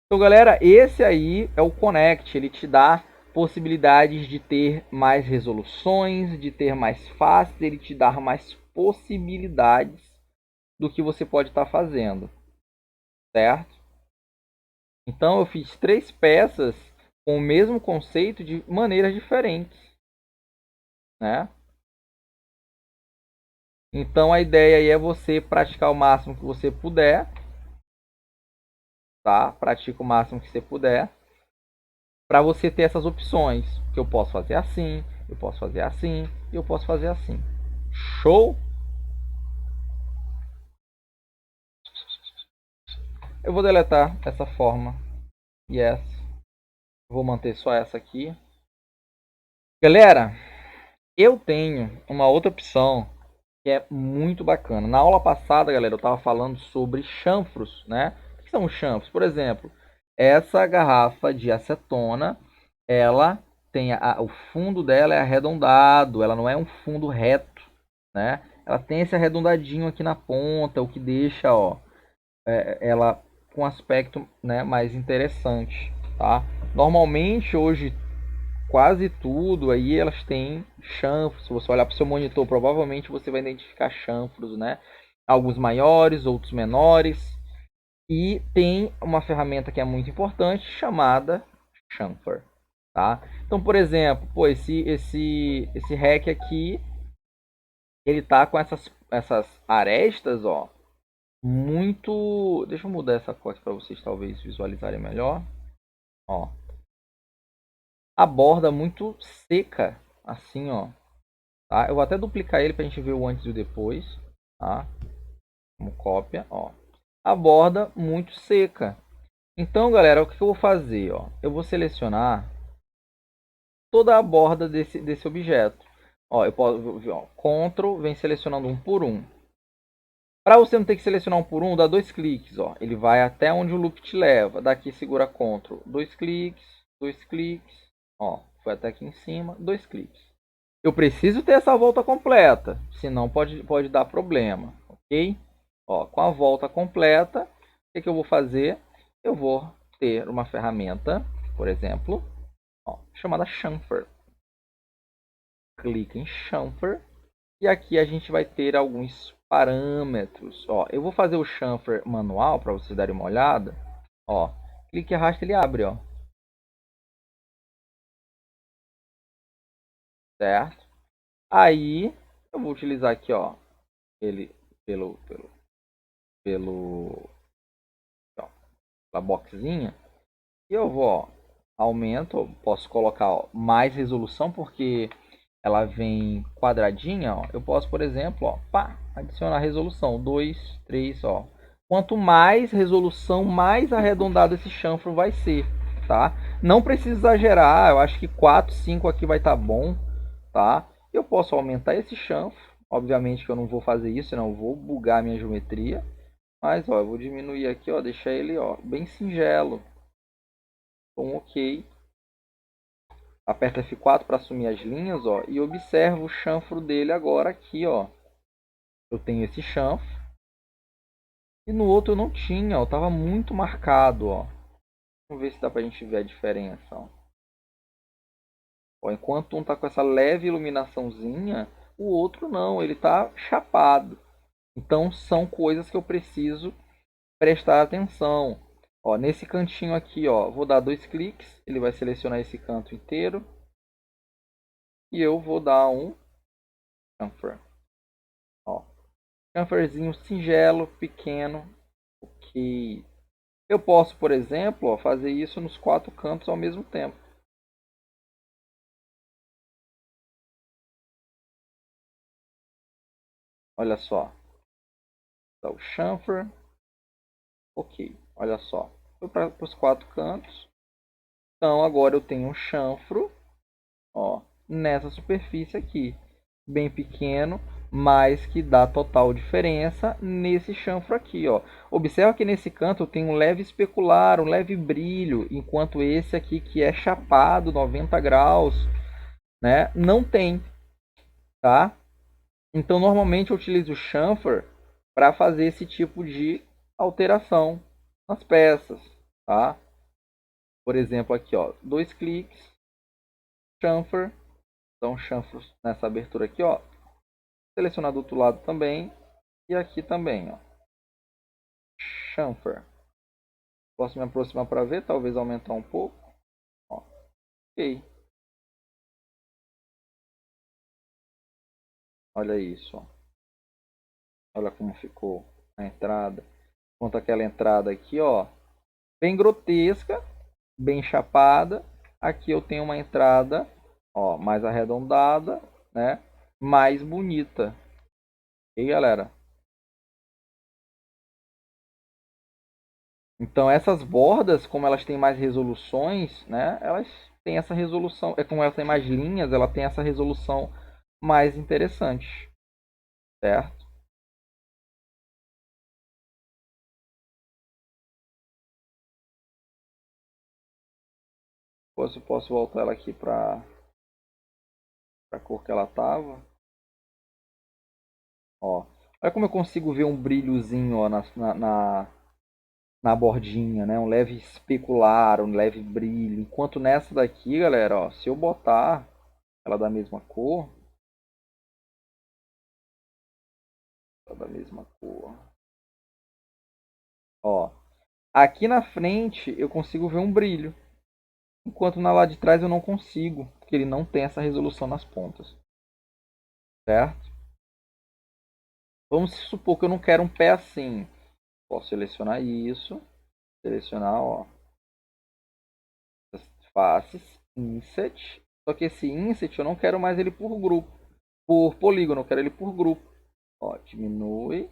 Então, galera, esse aí é o Connect. Ele te dá possibilidades de ter mais resoluções, de ter mais faces, ele te dá mais possibilidades do que você pode estar fazendo, certo? Então, eu fiz 3 peças com o mesmo conceito de maneiras diferentes, né? Então, a ideia aí é você praticar o máximo que você puder, tá? Pratica o máximo que você puder, para você ter essas opções, que eu posso fazer assim, eu posso fazer assim, e eu posso fazer assim. Show? Eu vou deletar essa forma. Yes. Vou manter só essa aqui. Galera, eu tenho uma outra opção que é muito bacana. Na aula passada, galera, eu estava falando sobre chanfros, né? O que são os chanfros? Por exemplo, essa garrafa de acetona, ela tem o fundo dela é arredondado, ela não é um fundo reto, né? Ela tem esse arredondadinho aqui na ponta, o que deixa, ó, ela com aspecto, né, mais interessante, tá? Normalmente hoje quase tudo aí elas têm chanfros. Se você olhar para o seu monitor, provavelmente você vai identificar chanfros, né? Alguns maiores, outros menores. E tem uma ferramenta que é muito importante chamada chamfer, tá? Então, por exemplo, pô, esse hack aqui, ele tá com essas arestas, ó, muito. Deixa eu mudar essa cor para vocês talvez visualizarem melhor. Ó, a borda muito seca, assim, ó. Tá? Eu vou até duplicar ele para a gente ver o antes e o depois, tá? Como cópia, ó. A borda muito seca. Então, galera, o que eu vou fazer, ó? Eu vou selecionar toda a borda desse objeto. Ó, eu posso, ó, Ctrl, vem selecionando um por um. Para você não ter que selecionar um por um, dá 2 cliques, ó. Ele vai até onde o loop te leva. Daqui segura Ctrl, 2 cliques, 2 cliques, ó. Foi até aqui em cima, 2 cliques. Eu preciso ter essa volta completa, senão pode dar problema, ok? Ó, com a volta completa, o que eu vou fazer? Eu vou ter uma ferramenta, por exemplo, ó, chamada Chamfer. Clique em Chamfer e aqui a gente vai ter alguns parâmetros. Ó, eu vou fazer o Chamfer manual para vocês darem uma olhada. Ó, clique e arrasta, ele abre, ó. Certo? Aí eu vou utilizar aqui, ó, ele pelo ó, pela boxinha. E eu vou, ó, aumento, posso colocar, ó, mais resolução porque ela vem quadradinha, ó. Eu posso, por exemplo, ó, pá, adicionar resolução 2, 3, ó. Quanto mais resolução, mais arredondado esse chanfro vai ser, tá? Não precisa exagerar, eu acho que 4, 5 aqui vai estar bom, tá? Eu posso aumentar esse chanfro, obviamente que eu não vou fazer isso, senão eu vou bugar a minha geometria. Mas, ó, eu vou diminuir aqui, ó, deixar ele, ó, bem singelo. Com OK. Aperta F4 para assumir as linhas, ó, e observa o chanfro dele agora aqui, ó. Eu tenho esse chanfro. E no outro eu não tinha, ó, tava muito marcado, ó. Vamos ver se dá pra gente ver a diferença, ó. Ó, enquanto um tá com essa leve iluminaçãozinha, o outro não, ele tá chapado. Então são coisas que eu preciso prestar atenção. Ó, nesse cantinho aqui, ó, vou dar 2 cliques, ele vai selecionar esse canto inteiro. E eu vou dar um chamfer. Chamferzinho singelo, pequeno, ok. Eu posso, por exemplo, ó, fazer isso nos 4 cantos ao mesmo tempo. Olha só, dá o chamfer, ok. Olha só, foi para os 4 cantos. Então agora eu tenho um chanfro, ó, nessa superfície aqui, bem pequeno, mas que dá total diferença nesse chanfro aqui, ó. Observa que nesse canto tem um leve especular, um leve brilho, enquanto esse aqui que é chapado 90 graus, né, não tem, tá? Então normalmente eu utilizo o chamfer para fazer esse tipo de alteração nas peças, tá? Por exemplo, aqui, ó, 2 cliques, chamfer, então chanfro nessa abertura aqui, ó, selecionar do outro lado também e aqui também, ó, chamfer. Posso me aproximar para ver, talvez aumentar um pouco, ó, ok. Olha isso, ó. Olha como ficou a entrada. Quanto aquela entrada aqui, ó, bem grotesca, bem chapada. Aqui eu tenho uma entrada, ó, mais arredondada, né? Mais bonita. E aí, galera? Então essas bordas, como elas têm mais resoluções, né? Elas têm essa resolução, é como elas têm mais linhas, ela tem essa resolução mais interessante, certo? Depois eu posso voltar ela aqui para a cor que ela tava, ó. Olha como eu consigo ver um brilhozinho, ó, na bordinha, né? Um leve especular, um leve brilho. Enquanto nessa daqui, galera, ó, se eu botar ela da mesma cor, ela da mesma cor, ó, aqui na frente eu consigo ver um brilho, enquanto na lá de trás eu não consigo, porque ele não tem essa resolução nas pontas, certo? Vamos supor que eu não quero um pé assim. Posso selecionar isso, selecionar, ó, as faces, inset. Só que esse inset eu não quero mais ele por grupo, por polígono, eu quero ele por grupo. Ó, diminui,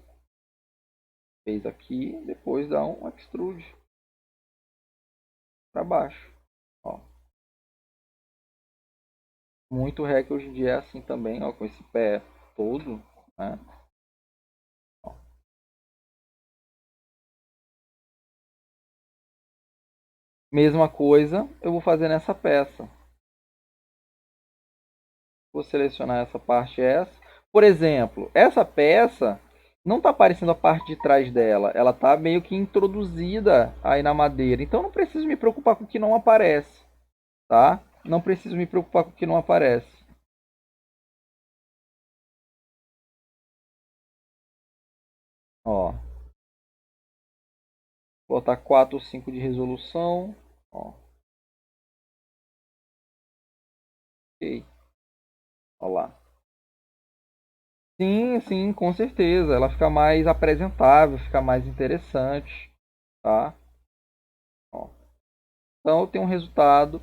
fez aqui, depois dá um extrude para baixo. Ó, muito rec hoje em dia é assim também, ó, com esse pé todo, né? Ó, mesma coisa eu vou fazer nessa peça. Vou selecionar essa parte essa. Por exemplo, essa peça não está aparecendo a parte de trás dela, ela está meio que introduzida aí na madeira. Então não preciso me preocupar com o que não aparece, tá? Não preciso me preocupar com o que não aparece. Ó, vou botar 4 ou 5 de resolução. Ó, ok. Ó lá. Sim, sim, com certeza. Ela fica mais apresentável, fica mais interessante, tá? Ó. Então eu tenho um resultado.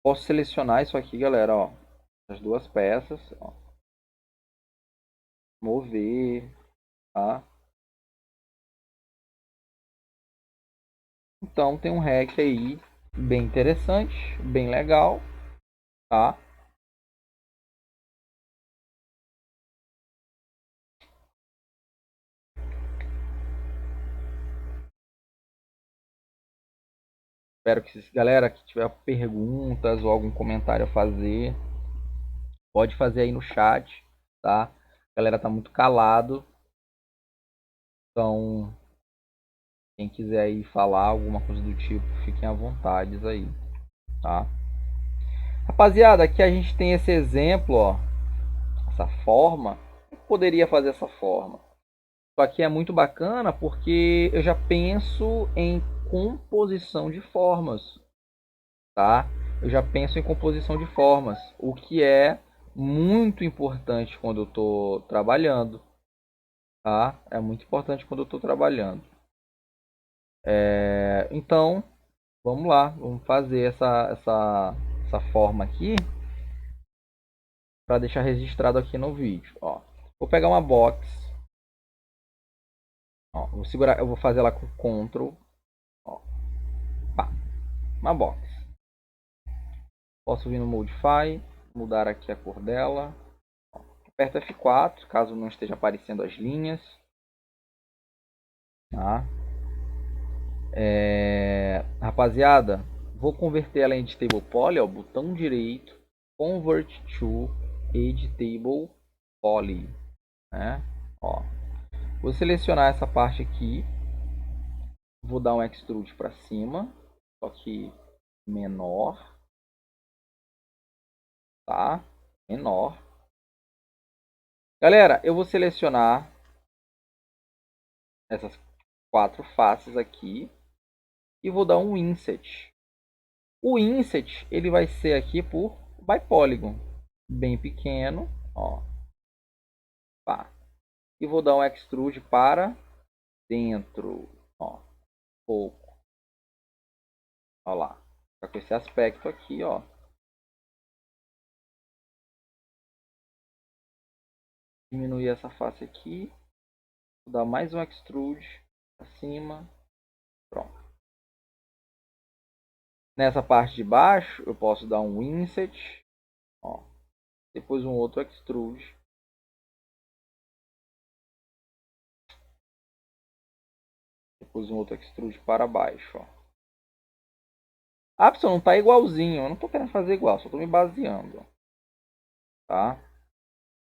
Posso selecionar isso aqui, galera, ó. As duas peças, ó. Mover, tá? Então tem um hack aí bem interessante, bem legal, tá? Espero que, galera, que tiver perguntas ou algum comentário a fazer, pode fazer aí no chat, tá? A galera tá muito calado, então quem quiser aí falar alguma coisa do tipo, fiquem à vontade aí, tá? Rapaziada, aqui a gente tem esse exemplo, ó, essa forma. Eu poderia fazer essa forma. Isso aqui é muito bacana porque eu já penso em composição de formas, tá? Eu já penso em composição de formas, o que é muito importante quando eu estou trabalhando, tá? É muito importante quando eu estou trabalhando. Então, vamos lá, vamos fazer essa forma aqui para deixar registrado aqui no vídeo. Ó, vou pegar uma box, ó, vou segurar, eu vou fazer ela com Ctrl, ó, pá, uma box. Posso vir no Modify, mudar aqui a cor dela. Aperto F4, caso não esteja aparecendo as linhas. Tá? Rapaziada, vou converter ela em Editable Poly, ó, botão direito, Convert to Editable Poly, né? Ó, vou selecionar essa parte aqui, vou dar um Extrude para cima, só que menor, tá? Menor. Galera, eu vou selecionar essas 4 faces aqui e vou dar um Inset. O Inset ele vai ser aqui por by Polygon, bem pequeno, ó, pá. E vou dar um Extrude para dentro, ó, pouco, ó lá, tá com esse aspecto aqui, ó. Diminuir essa face aqui, vou dar mais um Extrude acima, pronto. Nessa parte de baixo eu posso dar um Inset, ó, depois um outro Extrude. Depois um outro Extrude para baixo, ó. Ah, pessoal, não tá igualzinho. Eu não tô querendo fazer igual, só tô me baseando. Tá?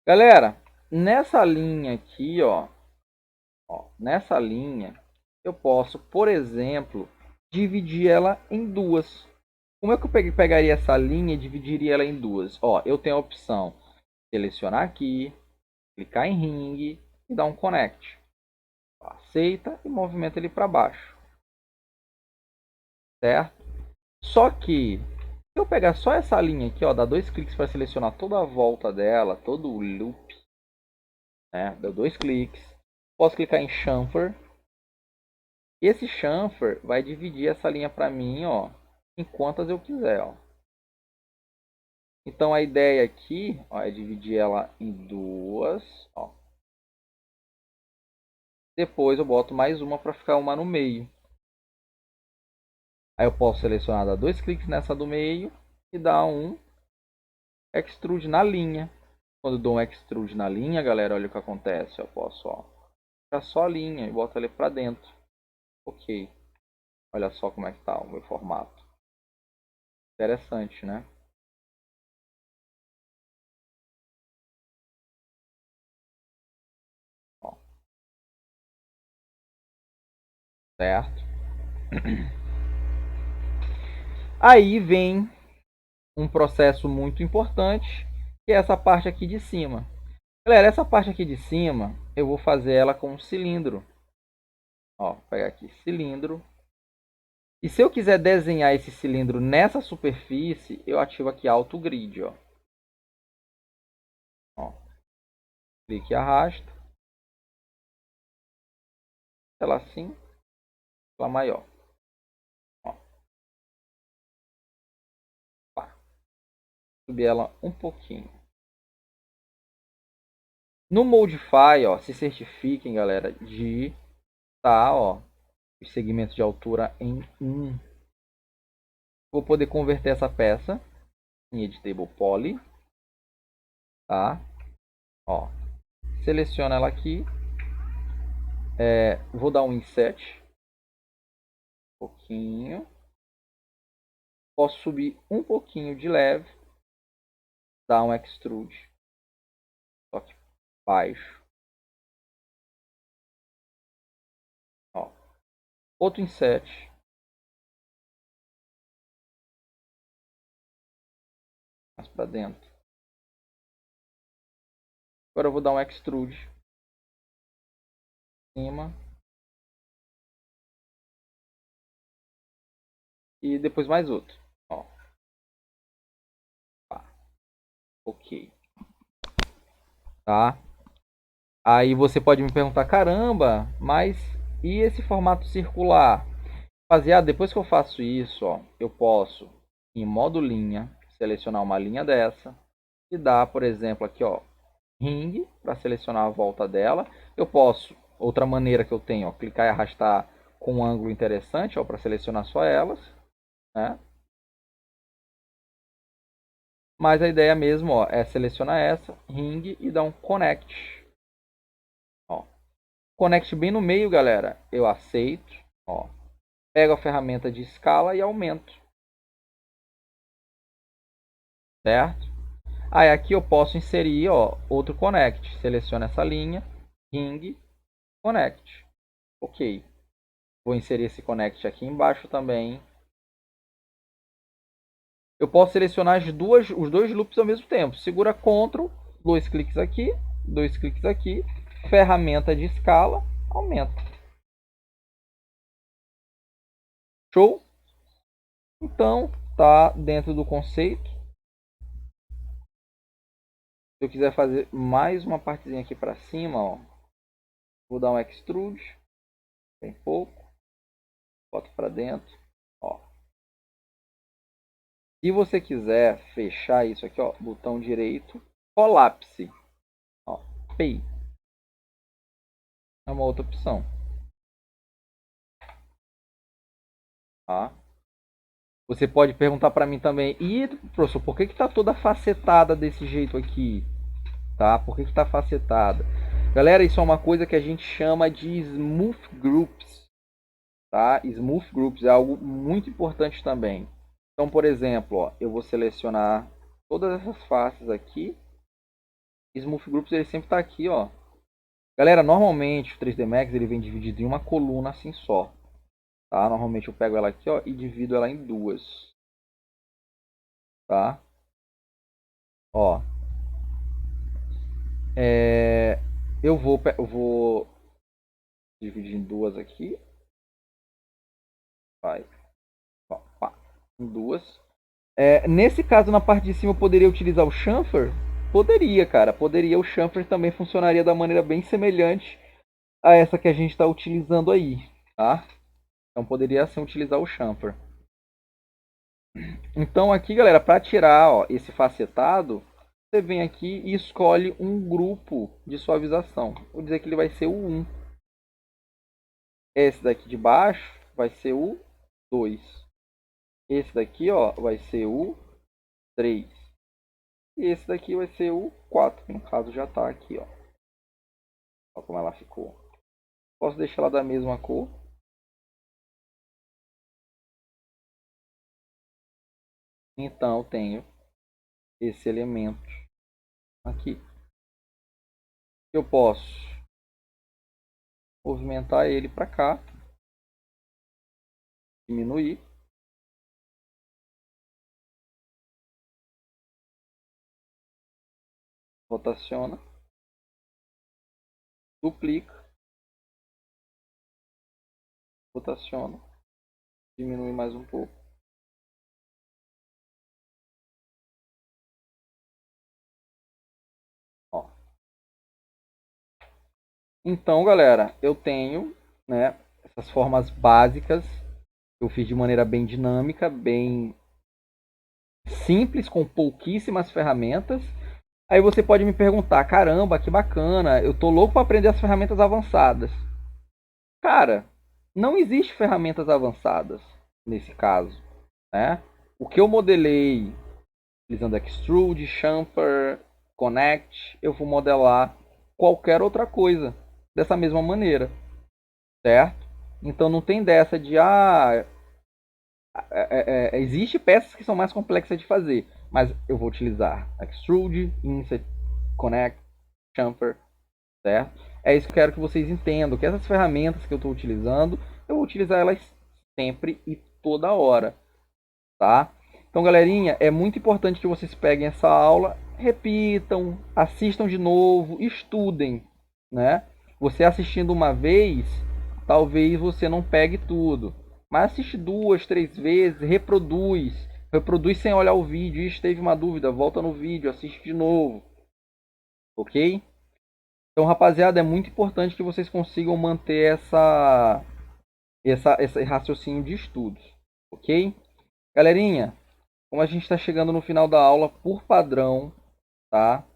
Galera, nessa linha aqui, ó, nessa linha, eu posso, por exemplo, dividir ela em duas. Como é que eu pegaria essa linha e dividiria ela em duas? Ó, eu tenho a opção selecionar aqui, clicar em ring e dar um connect. Aceita e movimenta ele para baixo. Certo? Só que se eu pegar só essa linha aqui, ó, dar 2 cliques para selecionar toda a volta dela, todo o loop, né? Deu 2 cliques. Posso clicar em chamfer. E esse chamfer vai dividir essa linha para mim, ó, em quantas eu quiser, ó. Então a ideia aqui, ó, é dividir ela em duas, ó. Depois eu boto mais uma para ficar uma no meio. Aí eu posso selecionar, dar 2 cliques nessa do meio e dar um extrude na linha. Quando eu dou um extrude na linha, galera, olha o que acontece. Eu posso, ó, ficar só a linha e boto ele para dentro. Ok. Olha só como é que tá o meu formato. Interessante, né? Ó, certo? Aí vem um processo muito importante, que é essa parte aqui de cima. Galera, essa parte aqui de cima, eu vou fazer ela com um cilindro. Ó, vou pegar aqui cilindro. E se eu quiser desenhar esse cilindro nessa superfície, eu ativo aqui Auto Grid, ó. Ó, clique e arrasta. Ela assim, ela maior. Ó, pá. Subir ela um pouquinho. No Modify, ó, se certifiquem, galera, de tá, ó, os segmentos de altura em 1. Vou poder converter essa peça em Editable Poly, tá? Ó, seleciono ela aqui, vou dar um Inset, um pouquinho. Posso subir um pouquinho de leve, dar um Extrude, só que baixo. Ó, outro Inset. Mais para dentro. Agora eu vou dar um Extrude em cima. E depois mais outro. Ó, pá, ok. Tá? Aí você pode me perguntar, caramba, mas e esse formato circular? Rapaziada, depois que eu faço isso, ó, eu posso, em modo linha, selecionar uma linha dessa e dar, por exemplo, aqui, ó, ring, para selecionar a volta dela. Eu posso, outra maneira que eu tenho, ó, clicar e arrastar com um ângulo interessante, ó, para selecionar só elas, né? Mas a ideia mesmo, ó, é selecionar essa, ring e dar um connect. Ó. Connect bem no meio, galera. Eu aceito, ó. Pego a ferramenta de escala e aumento, certo? Aí aqui eu posso inserir, ó, outro connect. Seleciono essa linha, ring, connect. Ok. Vou inserir esse connect aqui embaixo também. Eu posso selecionar os dois loops ao mesmo tempo. Segura Ctrl, dois cliques aqui, ferramenta de escala, aumenta. Show? Então, tá dentro do conceito. Se eu quiser fazer mais uma partezinha aqui para cima, ó, vou dar um extrude, bem pouco, boto para dentro, ó. Se você quiser fechar isso aqui, ó, botão direito, colapse, ó, P. É uma outra opção, tá? Você pode perguntar para mim também, e professor, por que está toda facetada desse jeito aqui? Tá? Por que está facetada? Galera, isso é uma coisa que a gente chama de smooth groups. Tá? Smooth groups é algo muito importante também. Então, por exemplo, ó, eu vou selecionar todas essas faces aqui. Smooth groups ele sempre está aqui, ó. Galera, normalmente o 3D Max ele vem dividido em uma coluna assim só. Tá? Normalmente eu pego ela aqui, ó, e divido ela em duas. Tá? Ó, eu vou dividir em duas aqui. Vai. Ó, pá, em duas. Nesse caso, na parte de cima, eu poderia utilizar o chamfer? Poderia, cara. Poderia. O chamfer também funcionaria da maneira bem semelhante a essa que a gente está utilizando aí, tá? Então poderia sim utilizar o chamfer. Então aqui, galera, para tirar ó, esse facetado, você vem aqui e escolhe um grupo de suavização. Vou dizer que ele vai ser o 1. Esse daqui de baixo vai ser o 2. Esse daqui ó, vai ser o 3. E esse daqui vai ser o 4, que no caso já está aqui, ó. Olha como ela ficou. Posso deixar ela da mesma cor. Então eu tenho esse elemento aqui. Eu posso movimentar ele para cá, diminuir, rotaciona, duplica, rotaciona, diminui mais um pouco. Ó. Então, galera, eu tenho, né, essas formas básicas. Eu fiz de maneira bem dinâmica, bem simples, com pouquíssimas ferramentas. Aí você pode me perguntar, caramba, que bacana, eu tô louco para aprender as ferramentas avançadas. Cara, não existe ferramentas avançadas nesse caso, né? O que eu modelei utilizando Extrude, Chamfer, Connect, eu vou modelar qualquer outra coisa dessa mesma maneira, certo? Então não tem dessa de existe peças que são mais complexas de fazer, mas eu vou utilizar Extrude, Inset, Connect, Chamfer, certo? É isso que eu quero que vocês entendam, que essas ferramentas que eu estou utilizando, eu vou utilizar elas sempre e toda hora, tá? Então, galerinha, é muito importante que vocês peguem essa aula, repitam, assistam de novo, estudem, né? Você assistindo uma vez, talvez você não pegue tudo, mas assiste duas, três vezes, reproduz sem olhar o vídeo. E se teve uma dúvida, volta no vídeo, assiste de novo, ok? Então, rapaziada, é muito importante que vocês consigam manter esse raciocínio de estudos, ok? Galerinha, como a gente está chegando no final da aula, por padrão, tá?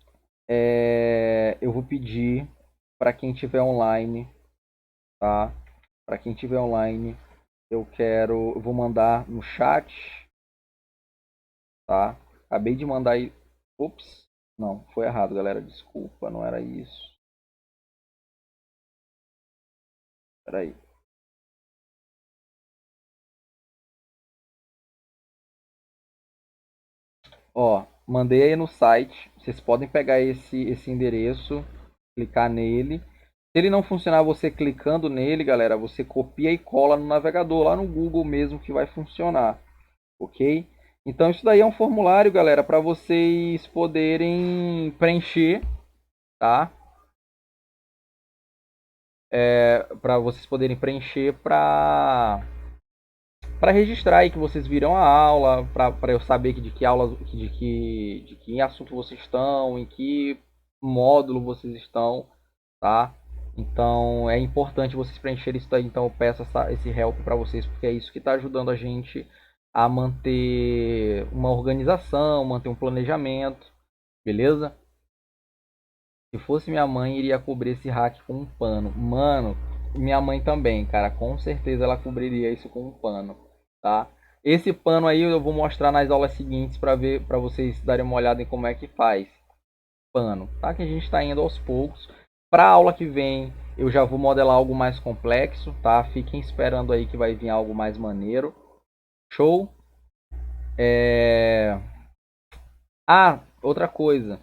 Eu vou pedir para quem tiver online, tá? Para quem tiver online, eu vou mandar no chat, tá? Acabei de mandar aí. Ops, não, foi errado, galera. Desculpa, não era isso. Peraí. Ó, mandei aí no site. Vocês podem pegar esse endereço, clicar nele. Se ele não funcionar, você clicando nele, galera, você copia e cola no navegador, lá no Google mesmo, que vai funcionar, ok? Então isso daí é um formulário, galera, para vocês poderem preencher, tá? Para vocês poderem preencher para registrar aí que vocês viram a aula, para eu saber de que aula, de que assunto vocês estão, em que módulo vocês estão, tá? Então é importante vocês preencherem isso daí. Então eu peço esse help para vocês, porque é isso que está ajudando a gente a manter uma organização, manter um planejamento, beleza? Se fosse minha mãe, iria cobrir esse hack com um pano. Mano, minha mãe também, cara. Com certeza ela cobriria isso com um pano, tá? Esse pano aí eu vou mostrar nas aulas seguintes para ver, para vocês darem uma olhada em como é que faz. Pano, tá? Que a gente está indo aos poucos. Para a aula que vem, eu já vou modelar algo mais complexo, tá? Fiquem esperando aí que vai vir algo mais maneiro. Show? Ah, outra coisa.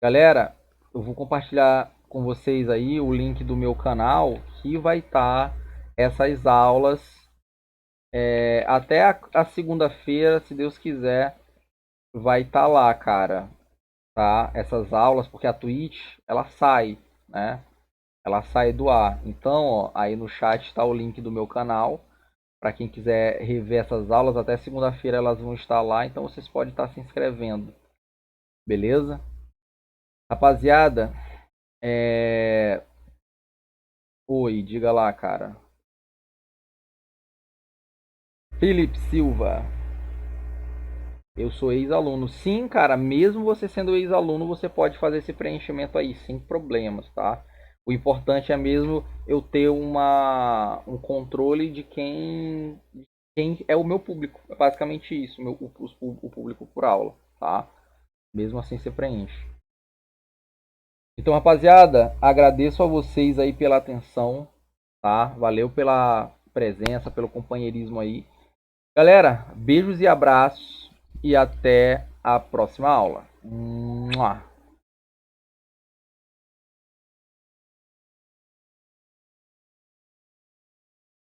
Galera, eu vou compartilhar com vocês aí o link do meu canal que vai estar essas aulas até a segunda-feira, se Deus quiser, vai estar lá, cara, tá? Essas aulas, porque a Twitch, ela sai, né? Ela sai do ar. Então, ó, aí no chat está o link do meu canal. Para quem quiser rever essas aulas, até segunda-feira elas vão estar lá, então vocês podem estar se inscrevendo. Beleza? Rapaziada, oi, diga lá, cara. Felipe Silva, eu sou ex-aluno. Sim, cara, mesmo você sendo ex-aluno, você pode fazer esse preenchimento aí sem problemas, tá? O importante é mesmo eu ter um controle de quem é o meu público. É basicamente isso, o público por aula, tá? Mesmo assim você preenche. Então, rapaziada, agradeço a vocês aí pela atenção, tá? Valeu pela presença, pelo companheirismo aí. Galera, beijos e abraços e até a próxima aula. Mua!